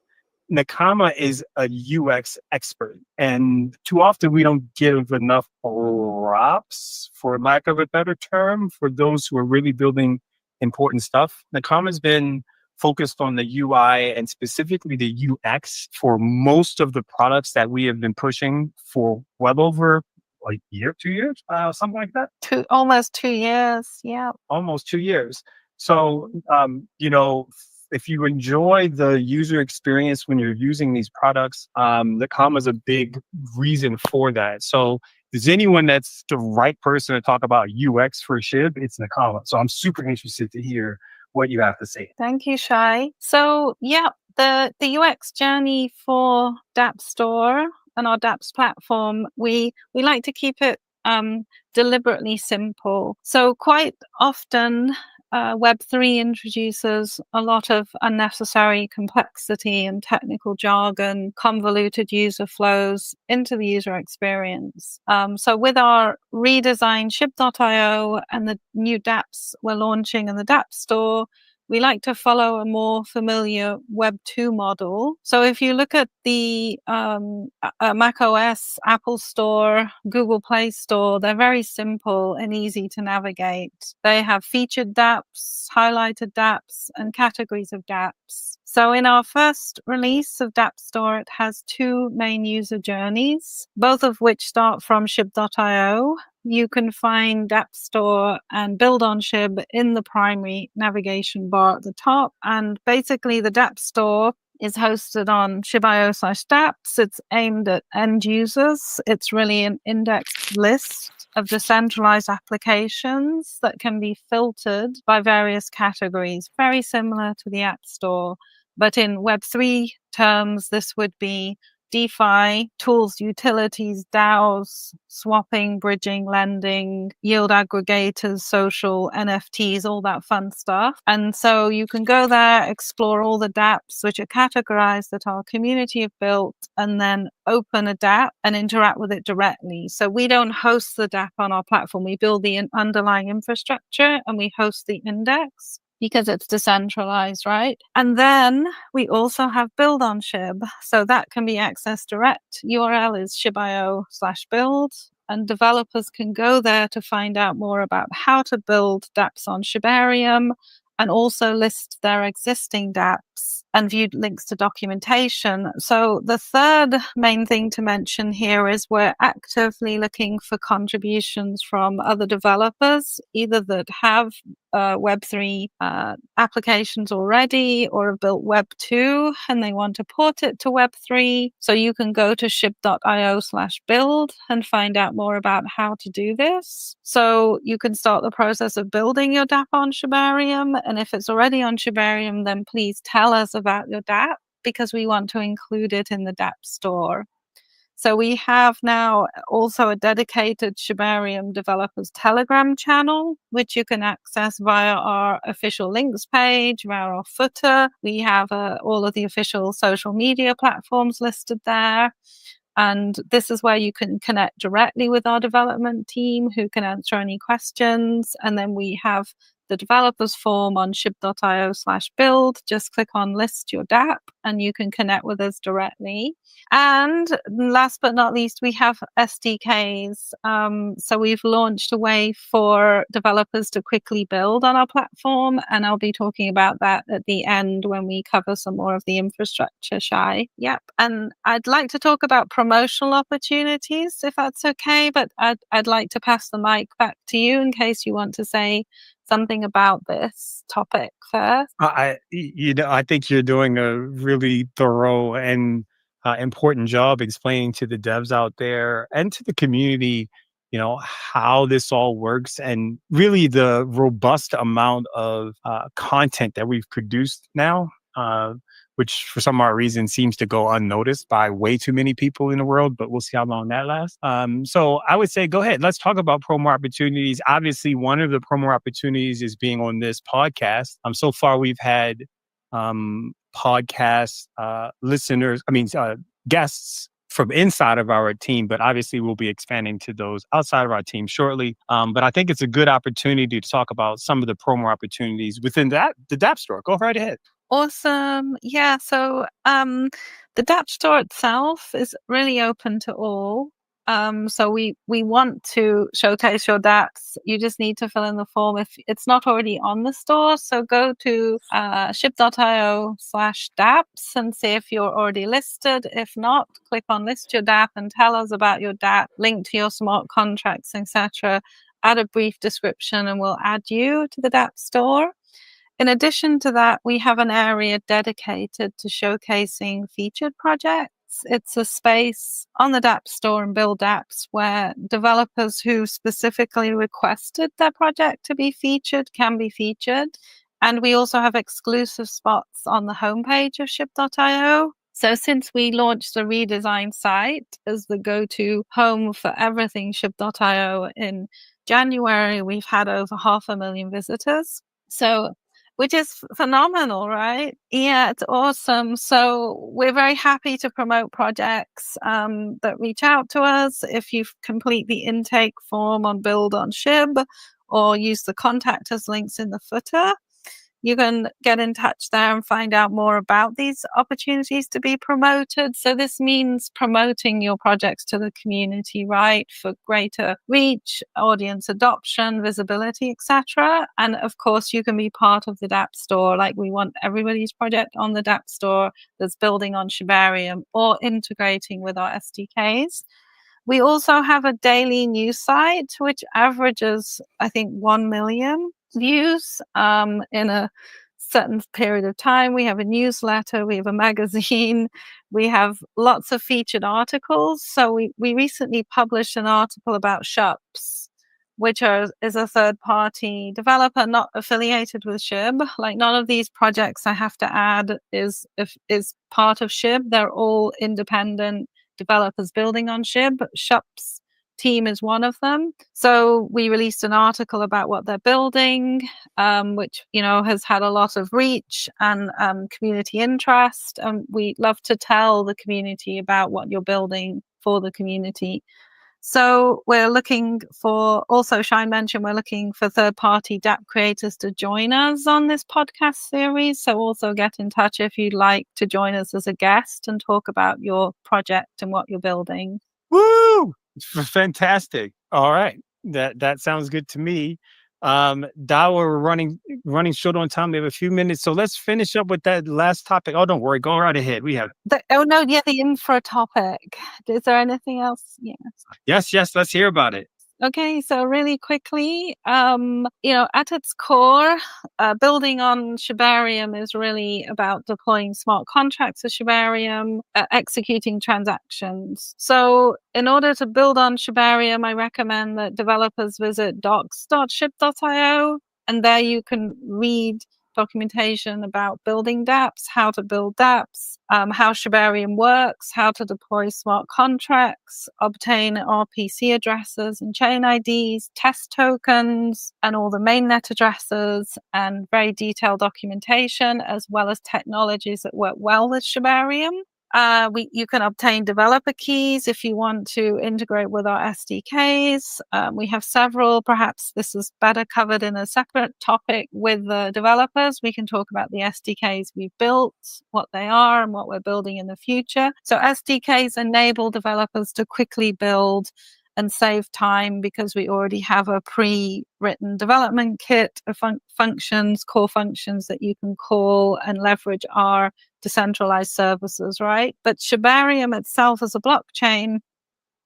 Nakama is a UX expert, and too often we don't give enough props, for lack of a better term, for those who are really building important stuff. Nakama's been focused on the UI and specifically the UX for most of the products that we have been pushing for well over like year, 2 years, something like that. Almost 2 years. Yeah. Almost 2 years. So, if you enjoy the user experience when you're using these products, Nakama is a big reason for that. So, if there's anyone that's the right person to talk about UX for Shib, it's Nakama. So, I'm super interested to hear what you have to say. Thank you, Shai. So, yeah, the UX journey for Dapp Store and our dapps platform, we like to keep it deliberately simple. So quite often, Web3 introduces a lot of unnecessary complexity and technical jargon, convoluted user flows into the user experience. So with our redesigned Shib.io and the new dapps we're launching in the Dapp Store, we like to follow a more familiar Web 2 model. So if you look at the macOS, Apple Store, Google Play Store, they're very simple and easy to navigate. They have featured dapps, highlighted dapps, and categories of dapps. So in our first release of Dapp Store, it has two main user journeys, both of which start from Shib.io. You can find Dapp Store and Build on Shib in the primary navigation bar at the top. And basically, the Dapp Store is hosted on Shib.io/dapps. It's aimed at end users. It's really an indexed list of decentralized applications that can be filtered by various categories, very similar to the App Store. But in Web3 terms, this would be DeFi, tools, utilities, DAOs, swapping, bridging, lending, yield aggregators, social, NFTs, all that fun stuff. And so you can go there, explore all the dapps which are categorized that our community have built, and then open a dapp and interact with it directly. So we don't host the dapp on our platform. We build the underlying infrastructure and we host the index, because it's decentralized, right? And then we also have Build on Shib. So that can be accessed direct. URL is shib.io/build. And developers can go there to find out more about how to build dapps on Shibarium and also list their existing dapps and view links to documentation. So the third main thing to mention here is we're actively looking for contributions from other developers, either that have Web3 applications already or have built Web 2 and they want to port it to Web 3. So you can go to shib.io/build and find out more about how to do this. So you can start the process of building your dapp on Shibarium. And if it's already on Shibarium, then please tell us about your dapp, because we want to include it in the Dapp Store. So we have now also a dedicated Shibarium developers Telegram channel, which you can access via our official links page, via our footer. We have all of the official social media platforms listed there. And this is where you can connect directly with our development team, who can answer any questions. And then we have the developers form on shib.io/build. Just click on list your dapp and you can connect with us directly. And last but not least, we have SDKs. So we've launched a way for developers to quickly build on our platform. And I'll be talking about that at the end when we cover some more of the infrastructure, Shai. Yep. And I'd like to talk about promotional opportunities, if that's okay. But I'd like to pass the mic back to you in case you want to say something about this topic first. I think you're doing a really thorough and important job explaining to the devs out there and to the community, how this all works, and really the robust amount of content that we've produced now, which for some odd reason seems to go unnoticed by way too many people in the world, but we'll see how long that lasts. So I would say, go ahead. Let's talk about promo opportunities. Obviously, one of the promo opportunities is being on this podcast. So far, we've had podcast listeners, guests from inside of our team, but obviously we'll be expanding to those outside of our team shortly. But I think it's a good opportunity to talk about some of the promo opportunities within the Dapp Store. Go right ahead. Awesome. Yeah. So the Dapp Store itself is really open to all. So we want to showcase your dApps. You just need to fill in the form if it's not already on the store. So go to ship.io/dApps and see if you're already listed. If not, click on list your dApp and tell us about your dApp, link to your smart contracts, etc. Add a brief description and we'll add you to the dApp store. In addition to that, we have an area dedicated to showcasing featured projects. It's a space on the dApp store and Build Apps where developers who specifically requested their project to be featured can be featured. And we also have exclusive spots on the homepage of ship.io. So since we launched the redesigned site as the go-to home for everything ship.io in January, we've had over 500,000 visitors. So which is phenomenal, right? Yeah, it's awesome. So we're very happy to promote projects that reach out to us. If you complete the intake form on Build on Shib or use the contact us links in the footer, you can get in touch there and find out more about these opportunities to be promoted. So this means promoting your projects to the community, right, for greater reach, audience adoption, visibility, etc. And of course, you can be part of the dApp store. Like we want everybody's project on the dApp store that's building on Shibarium or integrating with our SDKs. We also have a daily news site, which averages, I think, 1 million views in a certain period of time. We have a newsletter, we have a magazine, we have lots of featured articles. So we recently published an article about Shups, which is a third-party developer not affiliated with Shib. Like none of these projects, I have to add, is part of Shib. They're all independent developers building on Shib. Shups team is one of them. So we released an article about what they're building, which has had a lot of reach and community interest. And we love to tell the community about what you're building for the community. So we're looking for, also Shine mentioned, we're looking for third-party dApp creators to join us on this podcast series. So also get in touch if you'd like to join us as a guest and talk about your project and what you're building. Woo! Fantastic. All right. That sounds good to me. Dawa, we're running short on time. We have a few minutes. So let's finish up with that last topic. Oh, don't worry. Go right ahead. We have the infra topic. Is there anything else? Yes. Let's hear about it. Okay, so really quickly, at its core, building on Shibarium is really about deploying smart contracts to Shibarium, executing transactions. So in order to build on Shibarium, I recommend that developers visit docs.ship.io, and there you can read documentation about building dApps, how to build dApps, how Shibarium works, how to deploy smart contracts, obtain RPC addresses and chain IDs, test tokens, and all the mainnet addresses, and very detailed documentation, as well as technologies that work well with Shibarium. You can obtain developer keys if you want to integrate with our SDKs. We have several. Perhaps this is better covered in a separate topic with the developers. We can talk about the SDKs we've built, what they are, and what we're building in the future. So SDKs enable developers to quickly build and save time because we already have a pre-written development kit of functions, core functions that you can call and leverage our decentralized services, right? But Shibarium itself as a blockchain,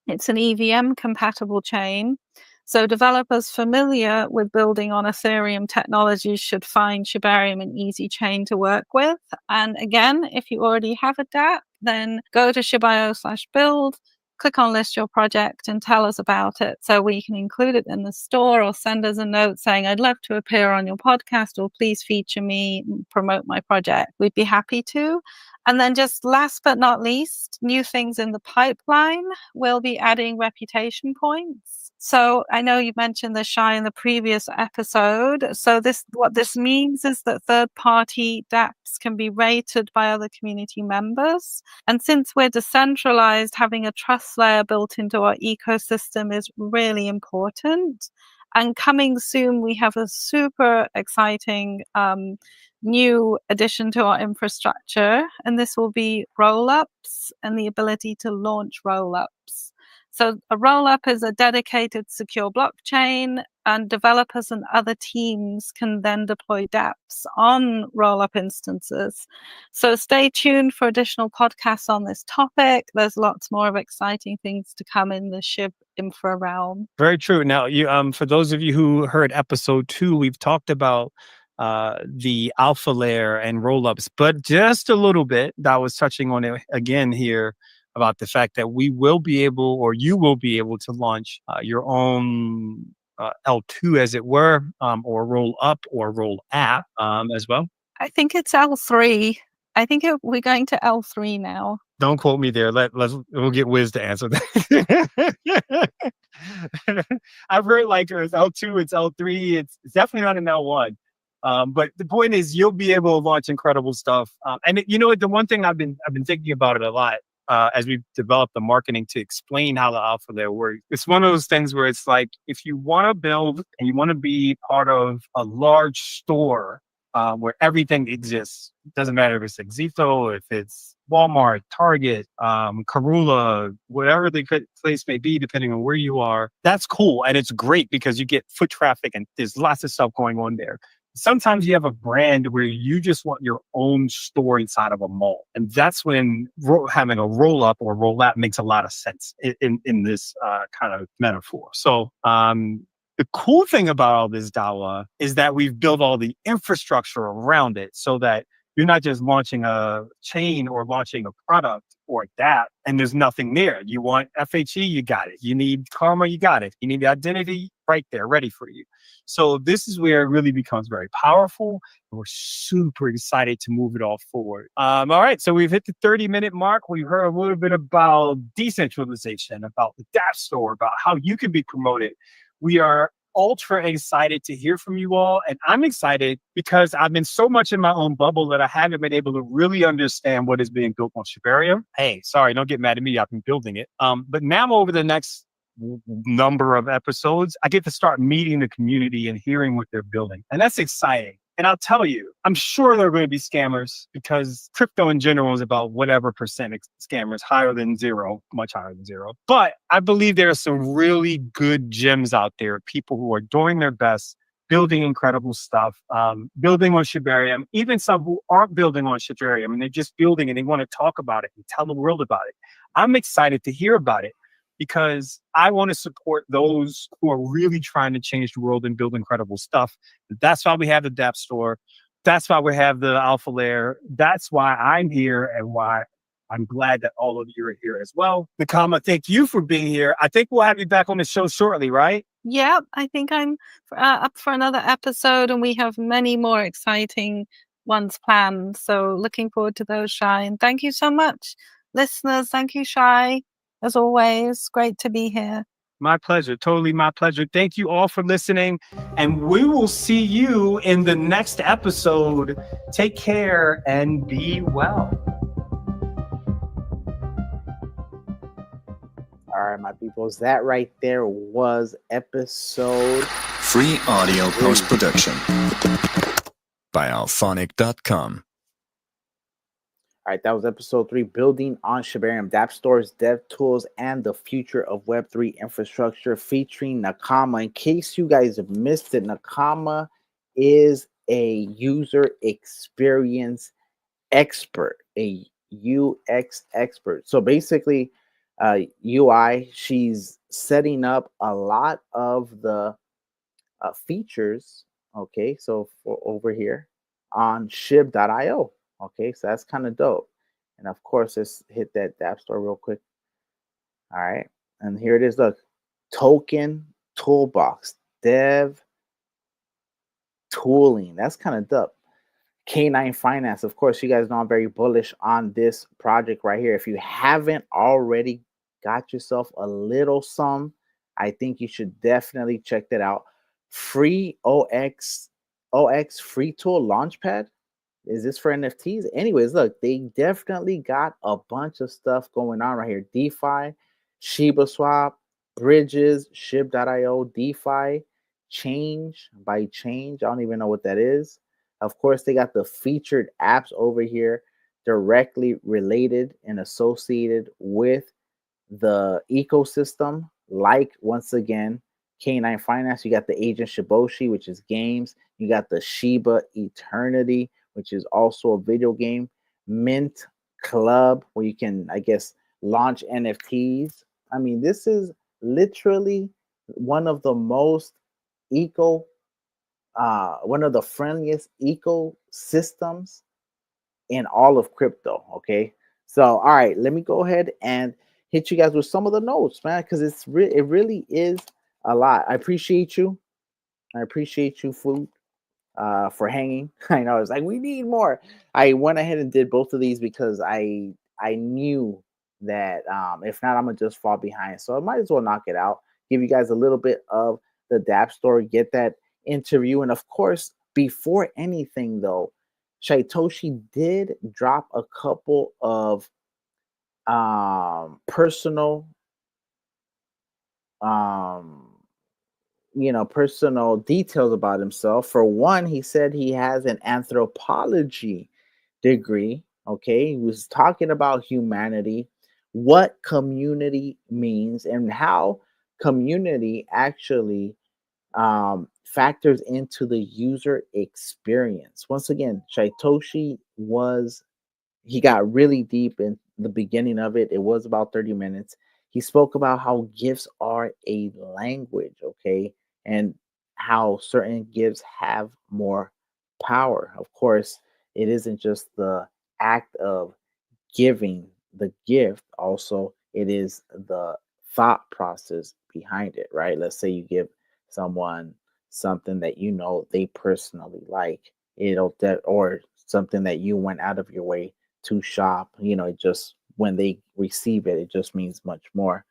it's an EVM compatible chain. So developers familiar with building on Ethereum technologies should find Shibarium an easy chain to work with. And again, if you already have a dApp, then go to shib.io/build, click on list your project and tell us about it so we can include it in the store, or send us a note saying, I'd love to appear on your podcast, or please feature me and promote my project. We'd be happy to. And then just last but not least, new things in the pipeline. We'll be adding reputation points. So I know you mentioned the Shy in the previous episode. So what this means is that third-party dApps can be rated by other community members. And since we're decentralized, having a trust layer built into our ecosystem is really important. And coming soon, we have a super exciting new addition to our infrastructure, and this will be roll-ups and the ability to launch roll-ups. So a roll-up is a dedicated secure blockchain, and developers and other teams can then deploy dApps on roll-up instances. So stay tuned for additional podcasts on this topic. There's lots more of exciting things to come in the SHIB infra realm. Very true. Now, you for those of you who heard episode 2, we've talked about the alpha layer and rollups, but just a little bit. That was touching on it again here about the fact that we will be able, or you will be able, to launch your own L2, as it were, or roll up or roll app as well. I think it's L3. I think we're going to L3 now. Don't quote me there. We'll get Wiz to answer that. I've heard like it's L2, it's L3. It's definitely not an L1. But the point is, you'll be able to launch incredible stuff. And you know, the one thing I've been thinking about it a lot as we've developed the marketing to explain how the alpha layer works. It's one of those things where it's like, if you want to build and you want to be part of a large store where everything exists, it doesn't matter if it's Exito, if it's Walmart, Target, Karula, whatever the place may be, depending on where you are. That's cool. And it's great because you get foot traffic and there's lots of stuff going on there. Sometimes you have a brand where you just want your own store inside of a mall. And that's when having a roll up or roll out makes a lot of sense in this kind of metaphor. So the cool thing about all this Dawa is that we've built all the infrastructure around it so that you're not just launching a chain or launching a product or that, and there's nothing there. You want FHE, you got it. You need Karma, you got it. You need the identity, right there, ready for you. So this is where it really becomes very powerful. And we're super excited to move it all forward. All right, so we've hit the 30-minute mark. We've heard a little bit about decentralization, about the dApp store, about how you can be promoted. We are ultra excited to hear from you all. And I'm excited because I've been so much in my own bubble that I haven't been able to really understand what is being built on Shibarium. Hey, sorry, don't get mad at me. I've been building it. But now over the next number of episodes, I get to start meeting the community and hearing what they're building. And that's exciting. And I'll tell you, I'm sure there are going to be scammers because crypto in general is about whatever percent scammers, higher than zero, much higher than zero. But I believe there are some really good gems out there, people who are doing their best, building incredible stuff, building on Shibarium, even some who aren't building on Shibarium and they're just building and they want to talk about it and tell the world about it. I'm excited to hear about it, because I want to support those who are really trying to change the world and build incredible stuff. That's why we have the dApp store. That's why we have the alpha layer. That's why I'm here and why I'm glad that all of you are here as well. Nakama, thank you for being here. I think we'll have you back on the show shortly, right? Yep, I think I'm up for another episode, and we have many more exciting ones planned. So looking forward to those, Shai. And thank you so much, listeners. Thank you, Shai. As always, great to be here. My pleasure. Totally my pleasure. Thank you all for listening. And we will see you in the next episode. Take care and be well. All right, my peoples, that right there was episode Free audio post-production by alphonic.com. All right, that was episode 3, Building on Shibarium, dApp Stores, Dev Tools, and the Future of Web3 Infrastructure, featuring Nakama. In case you guys have missed it, Nakama is a user experience expert, a UX expert. So basically, UI, she's setting up a lot of the features, okay, so for over here on shib.io. Okay, so that's kind of dope. And of course, let's hit that dApp store real quick. All right, and here it is. Look, token toolbox, dev tooling. That's kind of dope. K9 Finance. Of course, you guys know I'm very bullish on this project right here. If you haven't already got yourself a little sum, I think you should definitely check that out. Free OX free tool launchpad. Is this for NFTs? Anyways, look, they definitely got a bunch of stuff going on right here. DeFi, Shiba Swap, Bridges, Shib.io, DeFi, Change by Change. I don't even know what that is. Of course, they got the featured apps over here directly related and associated with the ecosystem, like once again, Canine Finance. You got the Agent Shiboshi, which is games. You got the Shiba Eternity, which is also a video game. Mint Club, where you can, I guess, launch NFTs. I mean, this is literally one of the most eco, one of the friendliest ecosystems in all of crypto. Okay. So, all right, let me go ahead and hit you guys with some of the notes, man, because it really is a lot. I appreciate you. I appreciate you, Food, for hanging. I know it's like we need more. I went ahead and did both of these because I knew that if not, I'm gonna just fall behind. So I might as well knock it out. Give you guys a little bit of the DAP story, get that interview, and of course, before anything though, Shaitoshi did drop a couple of personal um personal details about himself. For one, he said he has an anthropology degree. Okay, he was talking about humanity, what community means, and how community actually factors into the user experience. Once again, Shaitoshi was he got really deep in the beginning of it. It was about 30 minutes. He spoke about how gifts are a language, okay, and how certain gifts have more power. Of course, it isn't just the act of giving the gift, also it is the thought process behind it, right? Let's say you give someone something that you know they personally like, or something that you went out of your way to shop, it just when they receive it, it just means much more.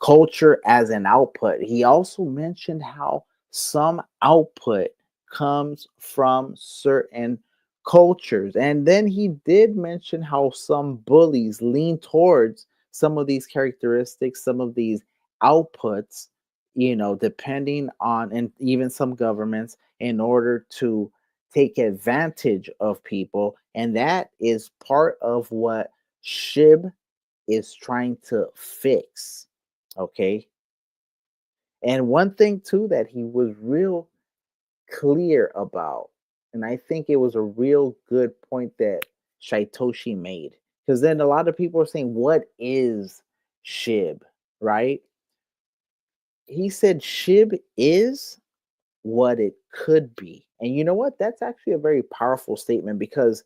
Culture as an output. He also mentioned how some output comes from certain cultures. And then he did mention how some bullies lean towards some of these characteristics, some of these outputs, depending on, and even some governments, in order to take advantage of people. And that is part of what SHIB is trying to fix. Okay. And one thing too that he was real clear about. And I think it was a real good point that Shaitoshi made. Because then a lot of people are saying, what is SHIB? Right? He said SHIB is what it could be. And you know what? That's actually a very powerful statement because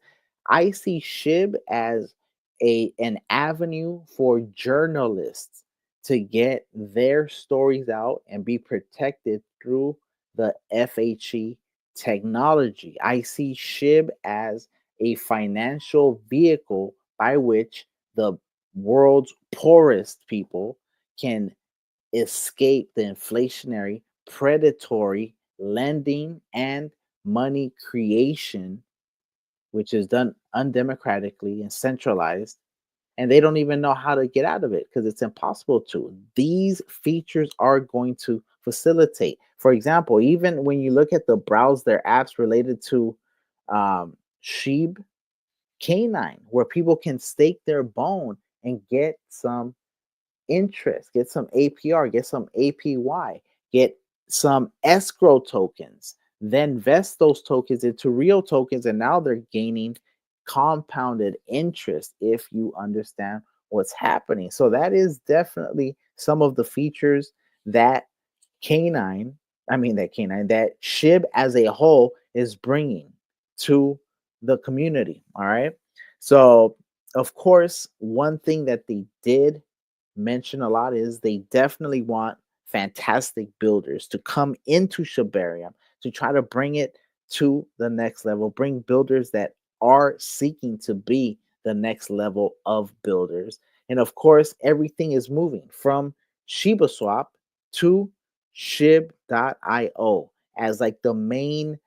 I see SHIB as an avenue for journalists to get their stories out and be protected through the FHE technology. I see SHIB as a financial vehicle by which the world's poorest people can escape the inflationary, predatory lending and money creation, which is done undemocratically and centralized. And they don't even know how to get out of it because it's impossible to. These features are going to facilitate. For example, even when you look at the browse their apps related to Sheeb Canine, where people can stake their bone and get some interest, get some APR, get some APY, get some escrow tokens, then vest those tokens into real tokens, and now they're gaining compounded interest if you understand what's happening. So that is definitely some of the features that canine, that SHIB as a whole is bringing to the community. All right. So, of course, one thing that they did mention a lot is they definitely want fantastic builders to come into Shibarium to try to bring it to the next level, bring builders that are seeking to be the next level of builders. And of course, everything is moving from Shiba Swap to shib.io as like the main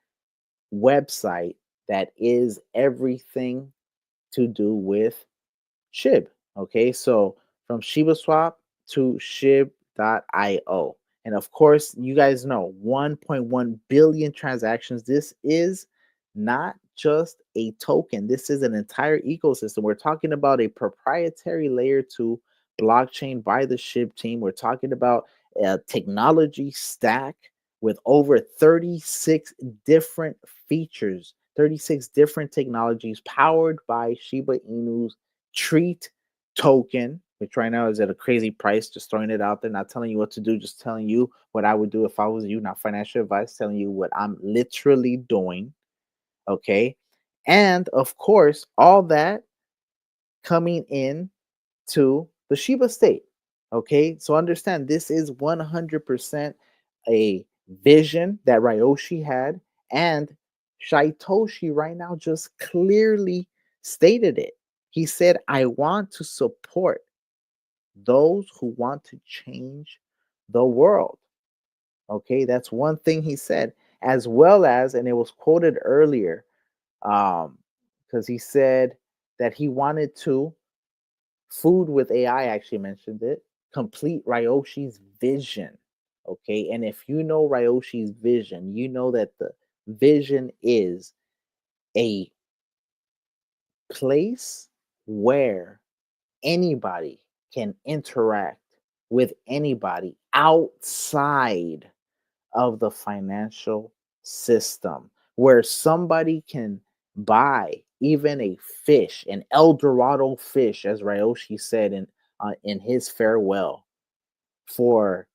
website that is everything to do with SHIB. Okay, so from Shiba Swap to shib.io. And of course, you guys know 1.1 billion transactions. This is not just a token, this is an entire ecosystem. We're talking about a proprietary layer 2 blockchain by the SHIB team. We're talking about a technology stack with over 36 different features, 36 different technologies powered by Shiba Inu's Treat token, which right now is at a crazy price. Just throwing it out there, not telling you what to do, just telling you what I would do if I was you, not financial advice, telling you what I'm literally doing. Okay. And of course, all that coming in to the Shiba state. Okay. So understand this is 100% a vision that Ryoshi had. And Shaitoshi right now just clearly stated it. He said, I want to support those who want to change the world. Okay, that's one thing he said, as well as, and it was quoted earlier, because he said that he wanted to, food with AI actually mentioned it, complete Ryoshi's vision. Okay, and if you know Ryoshi's vision, you know that the vision is a place where anybody can interact with anybody outside of the financial system, where somebody can buy even a fish, an El Dorado fish, as Ryoshi said in his farewell, for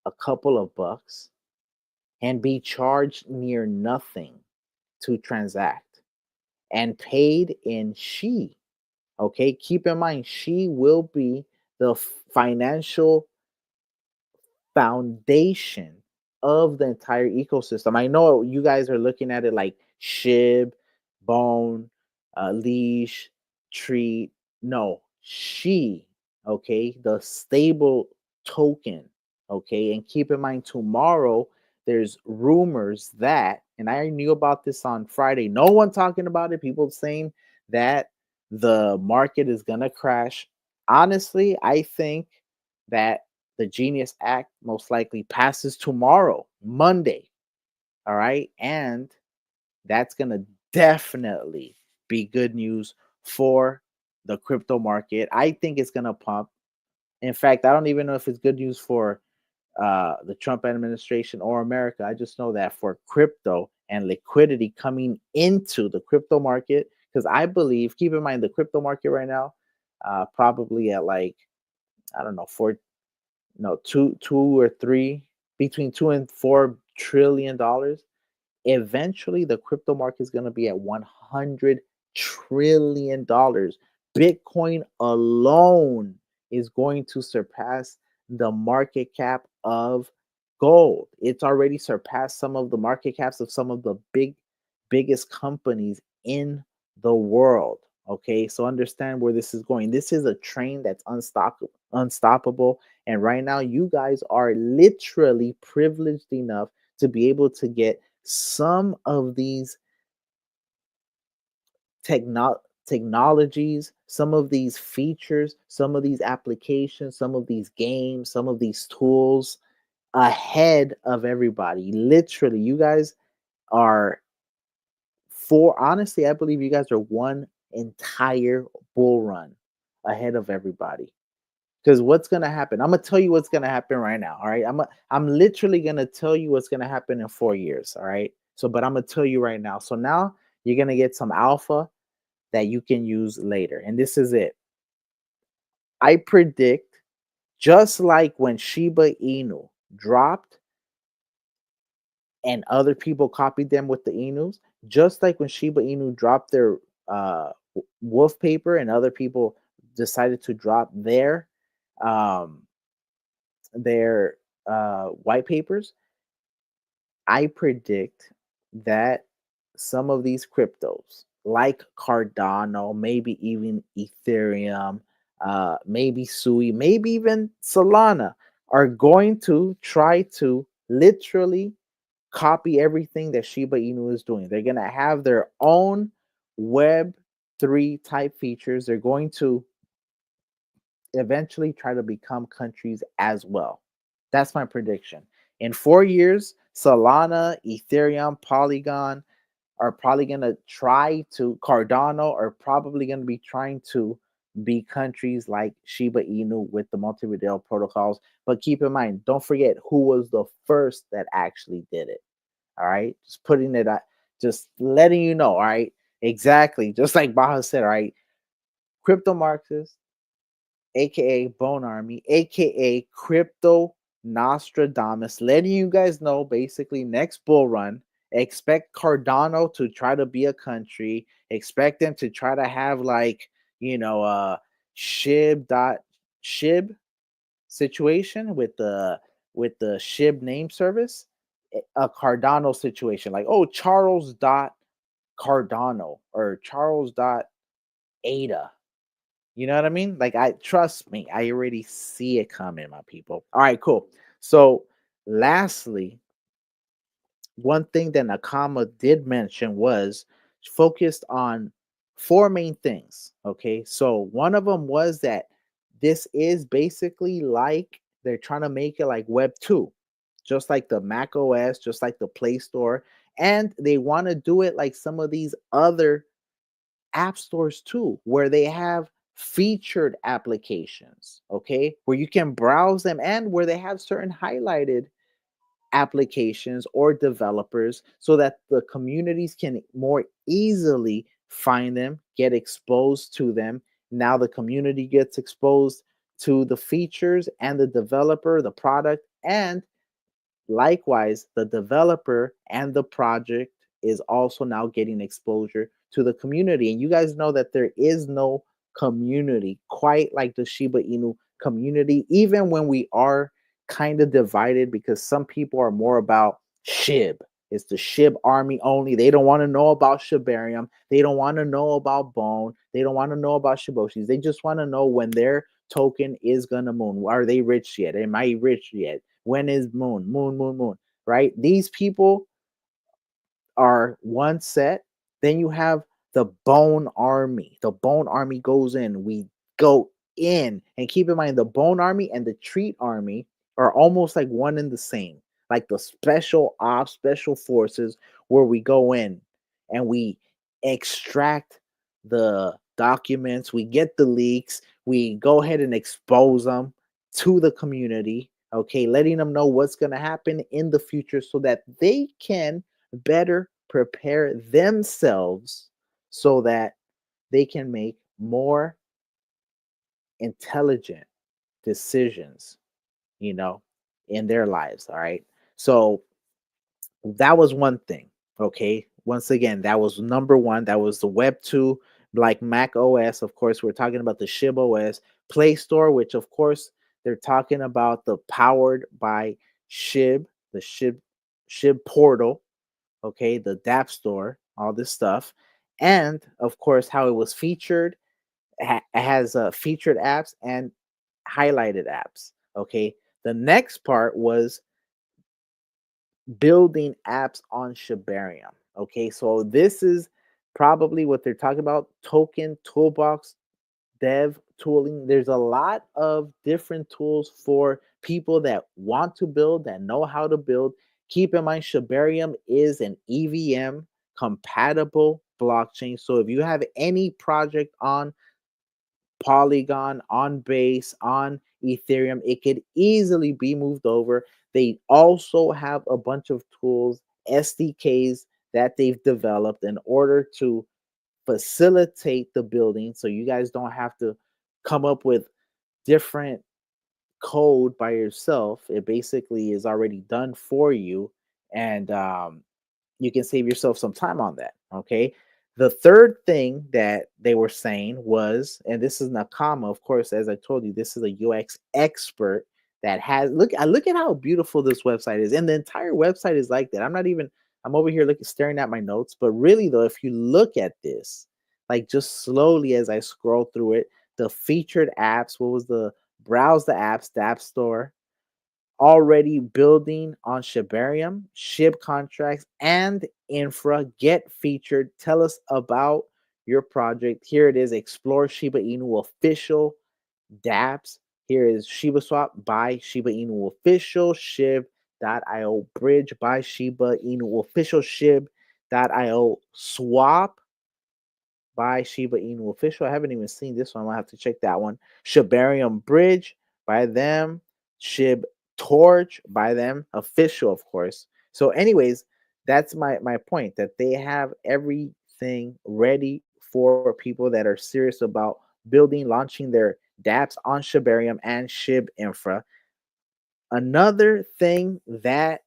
a couple of bucks and be charged near nothing to transact and paid in Shi. Okay, keep in mind, Shi will be the financial foundation of the entire ecosystem. I know you guys are looking at it like SHIB, Bone, Leash, Treat. No, She, okay, the stable token, okay. And keep in mind, tomorrow there's rumors that, and I knew about this on Friday, no one talking about it, people saying that the market is gonna crash. Honestly, I think that the Genius Act most likely passes tomorrow, Monday. All right. And that's going to definitely be good news for the crypto market. I think it's going to pump. In fact, I don't even know if it's good news for the Trump administration or America. I just know that for crypto and liquidity coming into the crypto market, because I believe, keep in mind, the crypto market right now, probably at like, I don't know, two or three, between $2 and $4 trillion. Eventually the crypto market is going to be at $100 trillion. Bitcoin alone is going to surpass the market cap of gold. It's already surpassed some of the market caps of some of the biggest companies in the world. Okay, so understand where this is going. This is a train that's unstoppable. And right now, you guys are literally privileged enough to be able to get some of these technologies, some of these features, some of these applications, some of these games, some of these tools ahead of everybody. Literally, you guys are honestly, I believe you guys are one entire bull run ahead of everybody. Because what's gonna happen? I'm gonna tell you what's gonna happen right now. All right, I'm literally gonna tell you what's gonna happen in 4 years. All right. So, but I'm gonna tell you right now. So now you're gonna get some alpha that you can use later, and this is it. I predict, just like when Shiba Inu dropped and other people copied them with the Inus, just like when Shiba Inu dropped their wolf paper and other people decided to drop um, their white papers, I predict that some of these cryptos, like Cardano, maybe even Ethereum, maybe Sui, maybe even Solana, are going to try to literally copy everything that Shiba Inu is doing. They're going to have their own Web3 type features. They're going to eventually try to become countries as well. That's my prediction. In 4 years, Solana, Ethereum, Polygon are probably going to try to, Cardano are probably going to be trying to be countries like Shiba Inu with the multi-real protocols. But keep in mind, don't forget who was the first that actually did it. All right, just putting it out, just letting you know. All right, exactly, just like Baja said. All right, crypto Marxist, aka Bone Army, aka Crypto Nostradamus, letting you guys know basically next bull run, expect Cardano to try to be a country, expect them to try to have like, shib situation with the shib name service, a Cardano situation, like, oh, Charles dot Cardano or Charles dot Ada. You know what I mean? Like, I trust me, I already see it coming, my people. All right, cool. So, lastly, one thing that Nakama did mention was focused on four main things. Okay, so one of them was that this is basically like they're trying to make it like Web 2, just like the Mac OS, just like the Play Store, and they want to do it like some of these other app stores too, where they have featured applications, okay, where you can browse them and where they have certain highlighted applications or developers so that the communities can more easily find them, get exposed to them. Now the community gets exposed to the features and the developer, the product, and likewise, the developer and the project is also now getting exposure to the community. And you guys know that there is no community quite like the Shiba Inu community, even when we are kind of divided because some people are more about SHIB. It's the SHIB army only. They don't want to know about Shibarium. They don't want to know about Bone. They don't want to know about Shiboshis. They just want to know when their token is gonna moon. Are they rich yet? Am I rich yet? When is moon? Moon, moon, moon. Right? These people are one set. Then you have the Bone Army. The Bone Army goes in. We go in. And keep in mind, the Bone Army and the Treat Army are almost like one and the same. Like the special ops, special forces, where we go in and we extract the documents, we get the leaks, we go ahead and expose them to the community, okay, letting them know what's going to happen in the future so that they can better prepare themselves so that they can make more intelligent decisions, you know, in their lives. All right. So that was one thing. Okay. Once again, that was number one. That was the Web 2, like Mac OS. Of course, we're talking about the Shib OS Play Store, which, of course, they're talking about the powered by Shib, the Shib portal, okay, the DApp store, all this stuff, and of course how it was featured. It has featured apps and highlighted apps. Okay, the next part was building apps on Shibarium. Okay, so this is probably what they're talking about: token toolbox dev tooling. There's a lot of different tools for people that want to build, that know how to build. Keep in mind, Shibarium is an EVM compatible blockchain. So if you have any project on Polygon, on Base, on Ethereum, it could easily be moved over. They also have a bunch of tools, SDKs that they've developed in order to facilitate the building so you guys don't have to come up with different code by yourself. It basically is already done for you, and you can save yourself some time on that. Okay. The third thing that they were saying was, and this is Nakama, of course, as I told you, this is a UX expert that has look at how beautiful this website is. And the entire website is like that. I'm over here looking staring at my notes, but really though, if you look at this, like just slowly as I scroll through it, the featured apps, what was the browse the apps, the app store, already building on Shibarium, SHIB contracts, and infra. Get featured. Tell us about your project. Here it is: Explore Shiba Inu official dApps. Here is Shiba Swap by Shiba Inu official, Shib.io bridge by Shiba Inu official, Shib.io swap by Shiba Inu Official. I haven't even seen this one. I'm gonna have to check that one. Shibarium Bridge by them. Shib Torch by them. Official, of course. So, anyways, that's my point, that they have everything ready for people that are serious about building, launching their dApps on Shibarium and Shib Infra. Another thing that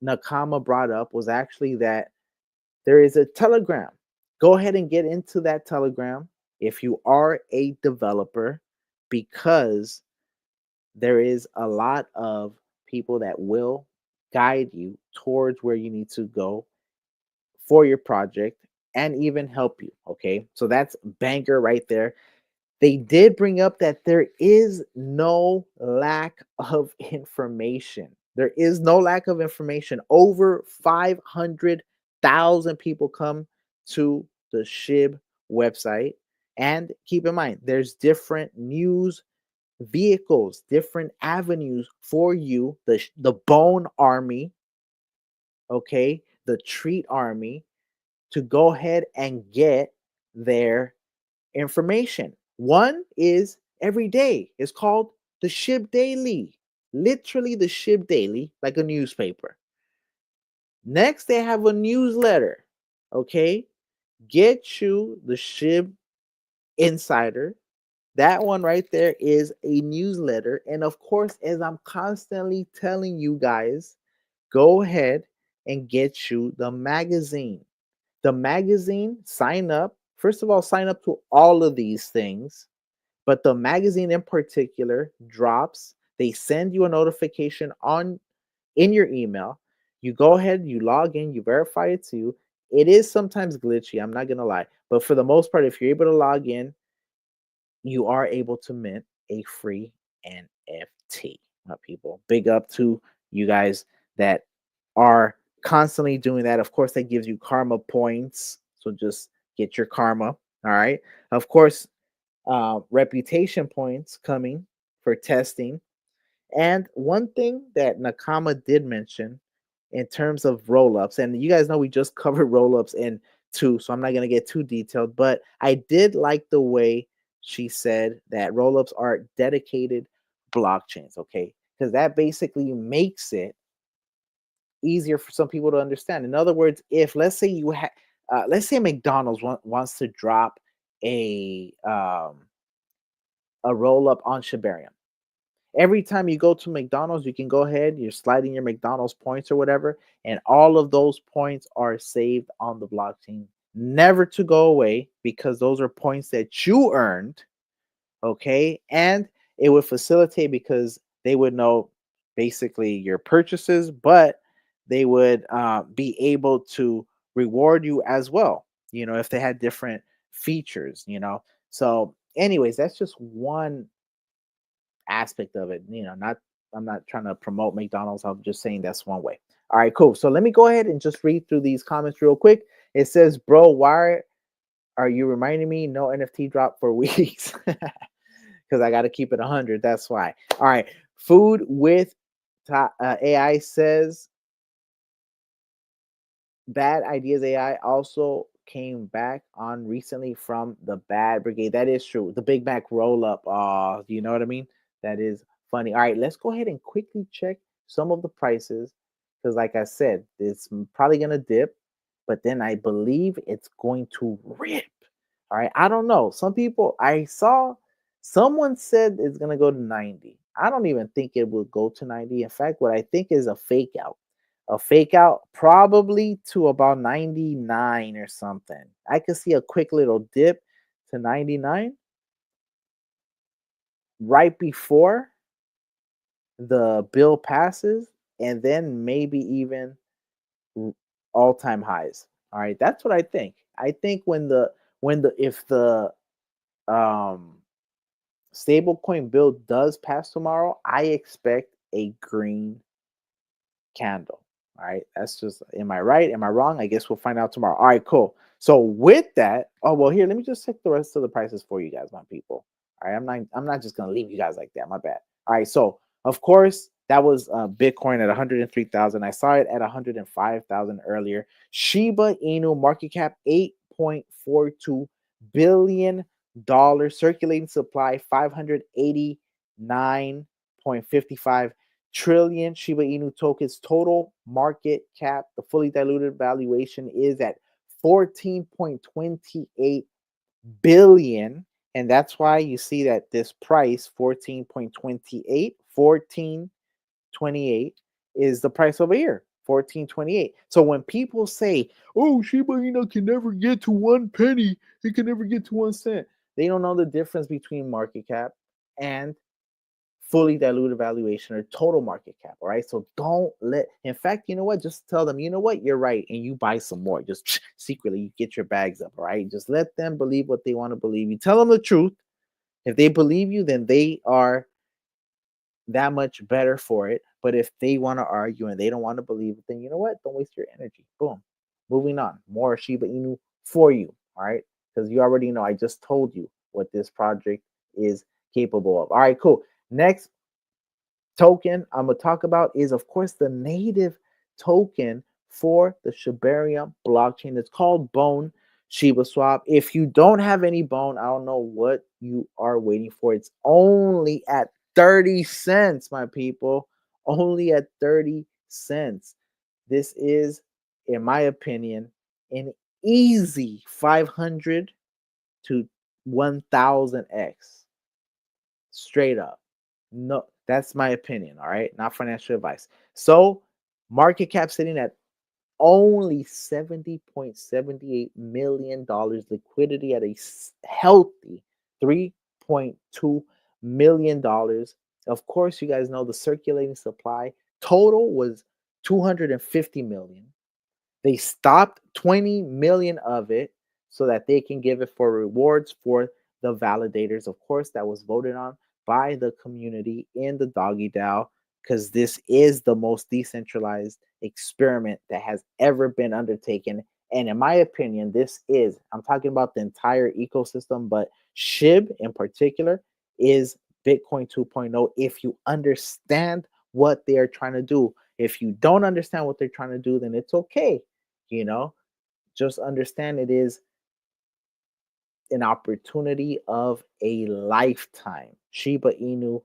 Nakama brought up was actually that there is a Telegram. Go ahead and get into that Telegram if you are a developer, because there is a lot of people that will guide you towards where you need to go for your project and even help you. Okay, so that's banger right there. They did bring up that there is no lack of information. There is no lack of information. Over 500,000 people come to the SHIB website. And keep in mind, there's different news vehicles, different avenues for you. The Bone Army, okay, the Treat Army, to go ahead and get their information. One is every day. It's called the Shib Daily. Literally the Shib Daily, like a newspaper. Next, they have a newsletter. Okay. Get you the Shib Insider. That one right there is a newsletter. And of course, as I'm constantly telling you guys, go ahead and get you the magazine. The magazine, sign up. First of all, sign up to all of these things. But the magazine in particular drops. They send you a notification in your email. You go ahead, you log in, you verify it too. It is sometimes glitchy, I'm not gonna lie. But for the most part, if you're able to log in, you are able to mint a free NFT. My people, big up to you guys that are constantly doing that. Of course, that gives you karma points. So just get your karma. All right. Of course, reputation points coming for testing. And one thing that Nakama did mention in terms of roll-ups, and you guys know we just covered roll-ups in 2, so I'm not going to get too detailed, but I did like the way she said that roll-ups are dedicated blockchains, okay? Because that basically makes it easier for some people to understand. In other words, if let's say let's say McDonald's wants to drop a roll up on Shibarium. Every time you go to McDonald's, you can go ahead, you're sliding your McDonald's points or whatever, and all of those points are saved on the blockchain, never to go away, because those are points that you earned. Okay. And it would facilitate because they would know basically your purchases, but they would be able to reward you as well, if they had different features. So, anyways, that's just one aspect of it. Not I'm not trying to promote McDonald's. I'm just saying that's one way. All right, cool. So let me go ahead and just read through these comments real quick. It says, "Bro, why are you reminding me no NFT drop for weeks?" Because I got to keep it 100. That's why. All right. Food with AI says, Bad Ideas AI also came back on recently from the Bad Brigade. That is true. The Big Mac roll up. You know what I mean? That is funny. All right, let's go ahead and quickly check some of the prices, because, like I said, it's probably gonna dip, but then I believe it's going to rip. All right, I don't know. Some people I saw, someone said it's gonna go to 90. I don't even think it will go to 90. In fact, what I think is a fake out probably to about 99 or something. I could see a quick little dip to 99 right before the bill passes, and then maybe even all-time highs. All right, that's what I think. I think if the um stablecoin bill does pass tomorrow, I expect a green candle. All right, that's just, am I right? Am I wrong? I guess we'll find out tomorrow. All right, cool. So with that, oh well, here, let me just check the rest of the prices for you guys, my people. All right, I'm not just gonna leave you guys like that. My bad. All right, so of course that was Bitcoin at 103,000. I saw it at 105,000 earlier. Shiba Inu market cap 8.42 billion. Circulating supply 589.55 trillion Shiba Inu tokens. Total market cap, the fully diluted valuation is at 14.28 billion. And that's why you see that this price 14.28 is the price over here, 14.28. So when people say, oh, Shiba Inu can never get to 1 penny, it can never get to 1 cent, they don't know the difference between market cap and fully diluted valuation or total market cap. All right. So don't let, in fact, you know what? Just tell them, you know what? You're right. And you buy some more. Just secretly, you get your bags up. All right. Just let them believe what they want to believe. You tell them the truth. If they believe you, then they are that much better for it. But if they want to argue and they don't want to believe it, then you know what? Don't waste your energy. Boom. Moving on. More Shiba Inu for you. All right. Because you already know, I just told you what this project is capable of. All right, cool. Next token I'm going to talk about is, of course, the native token for the Shibarium blockchain. It's called Bone Shiba Swap. If you don't have any Bone, I don't know what you are waiting for. It's only at 30 cents, my people. Only at 30 cents. This is, in my opinion, an easy 500 to 1000x. Straight up. No, that's my opinion. All right. Not financial advice. So, market cap sitting at only $70.78 million. Liquidity at a healthy $3.2 million. Of course, you guys know the circulating supply total was 250 million. They stopped 20 million of it so that they can give it for rewards for the validators. Of course, that was voted on by the community in the Doggy DAO, because this is the most decentralized experiment that has ever been undertaken. And in my opinion, this is, I'm talking about the entire ecosystem, but SHIB in particular is Bitcoin 2.0 if you understand what they are trying to do. If you don't understand what they're trying to do, then it's okay. Just understand it is an opportunity of a lifetime. Shiba Inu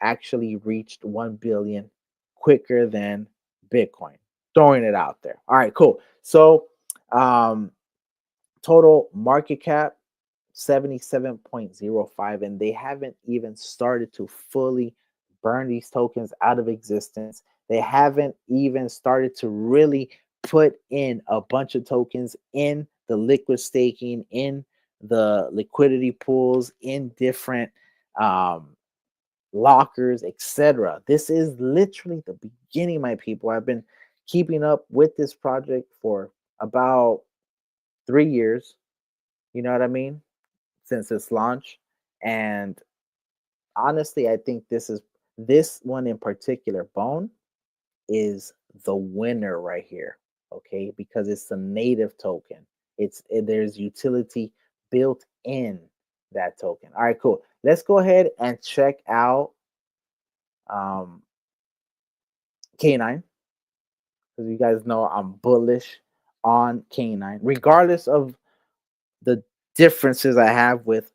actually reached 1 billion quicker than Bitcoin. Throwing it out there. All right, cool. So, total market cap 77.05, and they haven't even started to fully burn these tokens out of existence. They haven't even started to really put in a bunch of tokens in the liquid staking, in the liquidity pools, in different lockers, etc. This is literally the beginning, my people. I've been keeping up with this project for about 3 years. You know what I mean? Since its launch. And honestly, I think this one in particular, Bone, is the winner right here. Okay, because it's a native token. There's utility built in that token. All right, cool. Let's go ahead and check out K9, because you guys know I'm bullish on K9, regardless of the differences I have with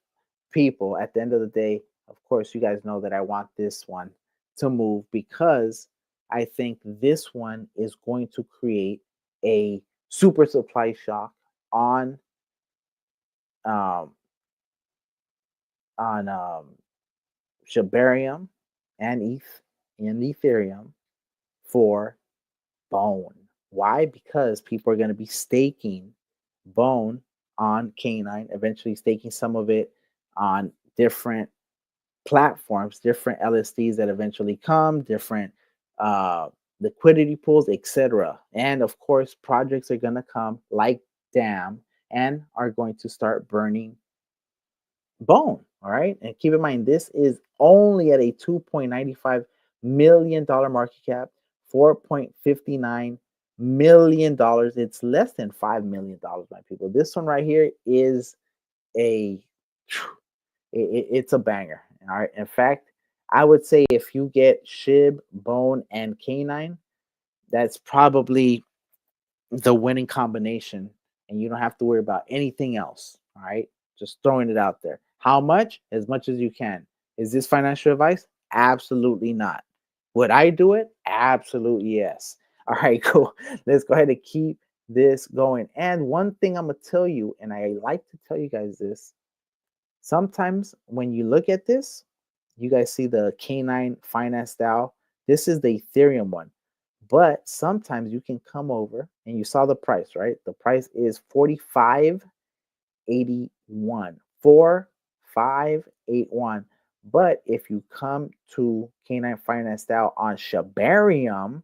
people. At the end of the day, of course, you guys know that I want this one to move, because I think this one is going to create a super supply shock on um, Shibarium and Ethereum for Bone. Why? Because people are going to be staking Bone on K9, eventually staking some of it on different platforms, different LSDs that eventually come, different liquidity pools, etc. And of course, projects are going to come like Dam and are going to start burning Bone. All right. And keep in mind, this is only at a $2.95 million market cap, $4.59 million. It's less than $5 million, my people. This one right here is it's a banger. All right. In fact, I would say if you get Shib, Bone, and K9, that's probably the winning combination, and you don't have to worry about anything else. All right. Just throwing it out there. How much? As much as you can. Is this financial advice? Absolutely not. Would I do it? Absolutely yes. All right, cool. Let's go ahead and keep this going. And one thing I'm going to tell you, and I like to tell you guys this, sometimes when you look at this, you guys see the K9 finance style. This is the Ethereum one. But sometimes you can come over and you saw the price, right? The price is 45.81. 4581. But if you come to K9 Finance Style on Shabarium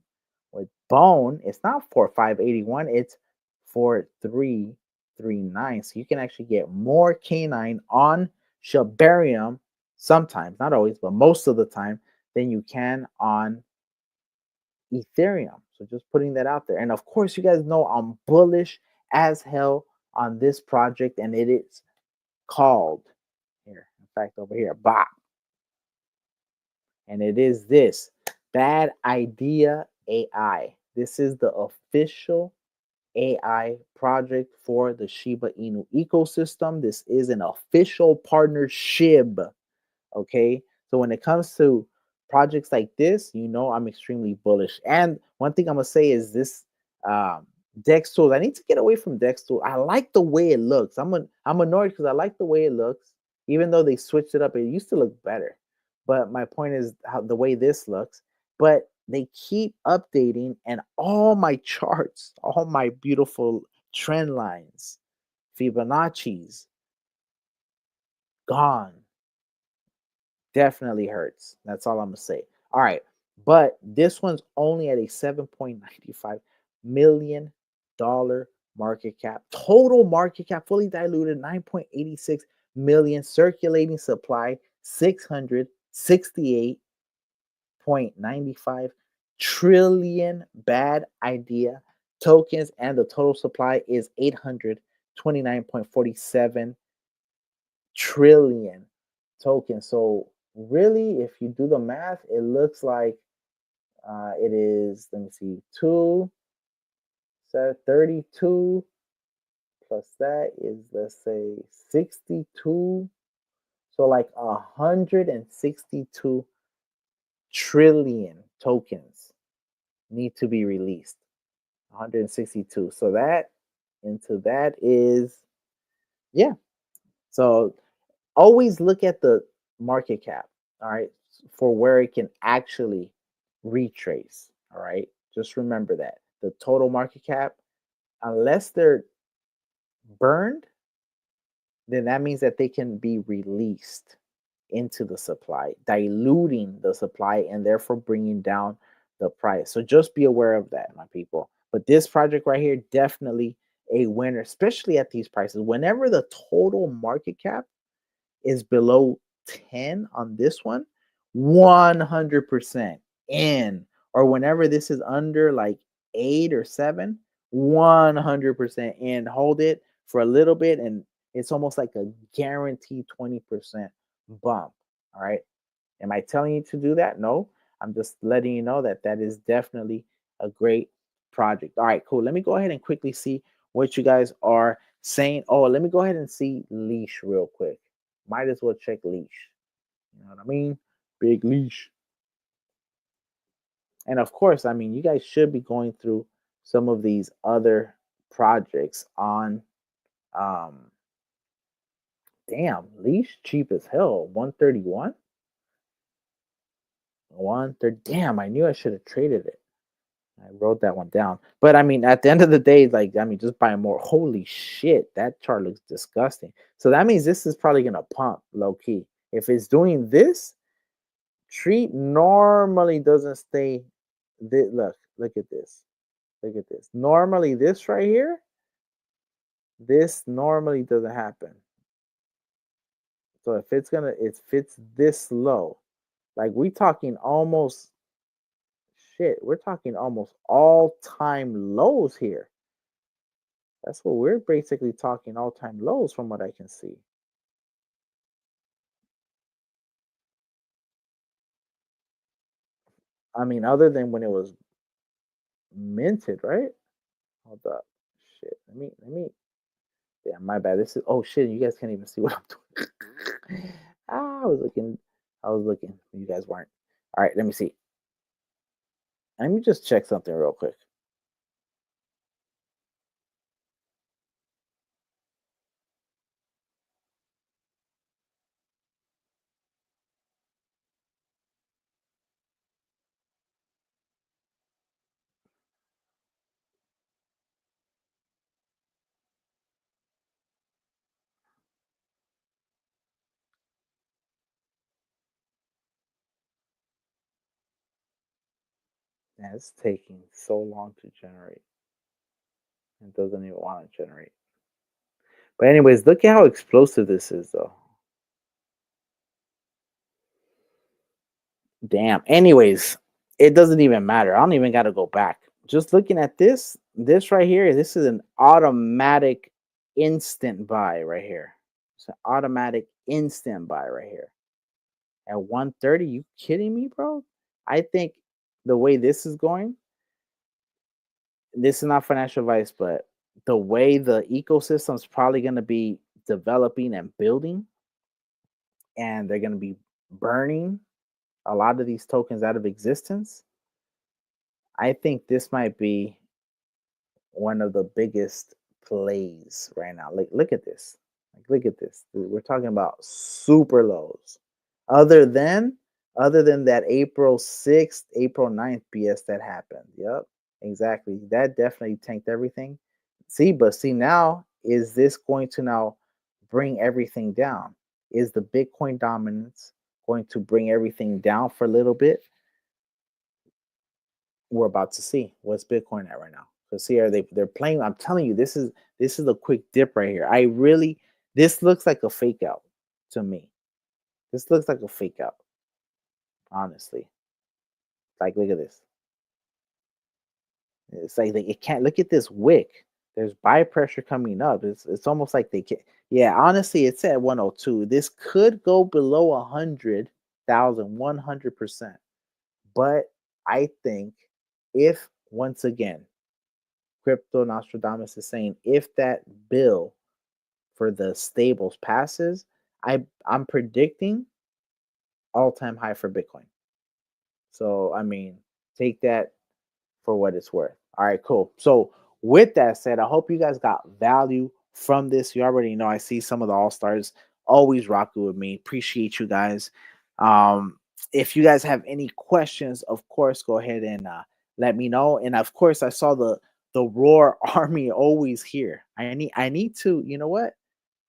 with Bone, it's not 4581, it's 4339. So you can actually get more K9 on Shabarium sometimes, not always, but most of the time, than you can on Ethereum. So just putting that out there. And of course, you guys know I'm bullish as hell on this project, and it is called here. In fact, over here, Bop. And it is this Bad Idea AI. This is the official AI project for the Shiba Inu ecosystem. This is an official partnership. Okay. So when it comes to projects like this, you know I'm extremely bullish. And one thing I'm gonna say is this Dex tools. I need to get away from Dex tools. I like the way it looks. I'm annoyed because I like the way it looks. Even though they switched it up, it used to look better. But my point is how the way this looks. But they keep updating, and all my charts, all my beautiful trend lines, Fibonacci's gone. Definitely hurts. That's all I'm gonna say. All right, but this one's only at a $7.95 million market cap. Total market cap, fully diluted, 9.86 million. Circulating supply, 668.95 trillion bad idea tokens, and the total supply is 829.47 trillion tokens. So really, if you do the math, it looks like it is, let me see, 32 plus that is, let's say, 62. So like 162 trillion tokens need to be released. 162. So that into that is, yeah. So always look at the market cap, all right, for where it can actually retrace. All right. Just remember that the total market cap, unless they're burned, then that means that they can be released into the supply, diluting the supply and therefore bringing down the price. So just be aware of that, my people. But this project right here, definitely a winner, especially at these prices. Whenever the total market cap is below 10 on this one, 100% in. Or whenever this is under like 8 or 7, 100% in. Hold it for a little bit, and it's almost like a guaranteed 20% bump. All right. Am I telling you to do that? No. I'm just letting you know that that is definitely a great project. All right, cool. Let me go ahead and quickly see what you guys are saying. Oh, let me go ahead and see Leash real quick. Might as well check Leash. You know what I mean? Big Leash. And of course, I mean, you guys should be going through some of these other projects on damn, Leash cheap as hell. 131. 130. Damn, I knew I should have traded it. I wrote that one down. But I mean, at the end of the day, like, I mean, just buy more. Holy shit, that chart looks disgusting. So that means this is probably gonna pump low key. If it's doing this, treat normally doesn't stay. Look at this. Look at this. Normally, this right here, this normally doesn't happen. So if it fits this low, like we talking almost shit, we're talking almost all-time lows here. That's what we're basically talking all-time lows from what I can see. I mean, other than when it was minted, right? Hold up. Shit. Let me Yeah, my bad. This is, oh shit, you guys can't even see what I'm doing. I was looking. I was looking. You guys weren't. All right, let me see. Let me just check something real quick. Yeah, it's taking so long to generate. It doesn't even want to generate. But anyways, look at how explosive this is, though. Damn. Anyways, it doesn't even matter. I don't even got to go back. Just looking at this right here, this is an automatic instant buy right here. It's an automatic instant buy right here. At 130, you kidding me, bro? I think the way this is going, this is not financial advice, but the way the ecosystem is probably going to be developing and building, and they're going to be burning a lot of these tokens out of existence. I think this might be one of the biggest plays right now. Like, look at this. Like, look at this. We're talking about super lows. Other than that April 6th, April 9th BS that happened. Yep, exactly. That definitely tanked everything. See now, is this going to now bring everything down? Is the Bitcoin dominance going to bring everything down for a little bit? We're about to see what's Bitcoin at right now. So see, they're playing. I'm telling you, this is a quick dip right here. This looks like a fake out to me. This looks like a fake out, honestly. Like, look at this. It's like it can't look at this wick. There's buy pressure coming up. It's almost like they can. Yeah, honestly, it's at 102. This could go below 100,000, 100%. But I think if once again, Crypto Nostradamus is saying if that bill for the stables passes, I'm predicting all-time high for Bitcoin. So I mean, take that for what it's worth. All right, cool. So with that said, I hope you guys got value from this. You already know I see some of the all-stars always rocking with me. Appreciate you guys. If you guys have any questions, of course, go ahead and let me know. And of course, I saw the Roar Army always here. I need to, you know what?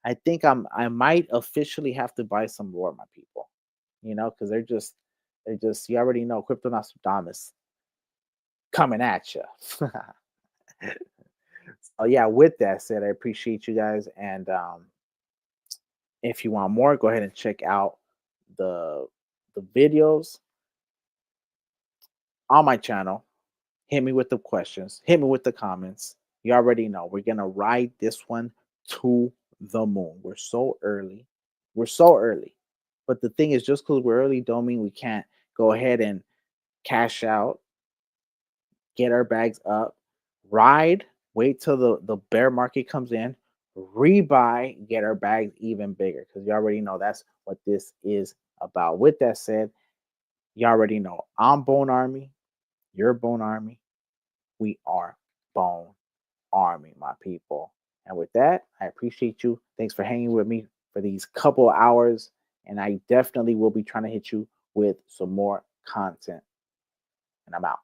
I think I might officially have to buy some Roar, my people. You know, because they're just you already know Crypto Nostradamus coming at you. So yeah, with that said, I appreciate you guys, and if you want more, go ahead and check out the videos on my channel. Hit me with the questions, hit me with the comments. You already know we're gonna ride this one to the moon. We're so early. We're so early. But the thing is, just because we're early don't mean we can't go ahead and cash out, get our bags up, ride, wait till the bear market comes in, rebuy, get our bags even bigger. Because you already know that's what this is about. With that said, you already know I'm Bone Army, you're Bone Army, we are Bone Army, my people. And with that, I appreciate you. Thanks for hanging with me for these couple hours. And I definitely will be trying to hit you with some more content. And I'm out.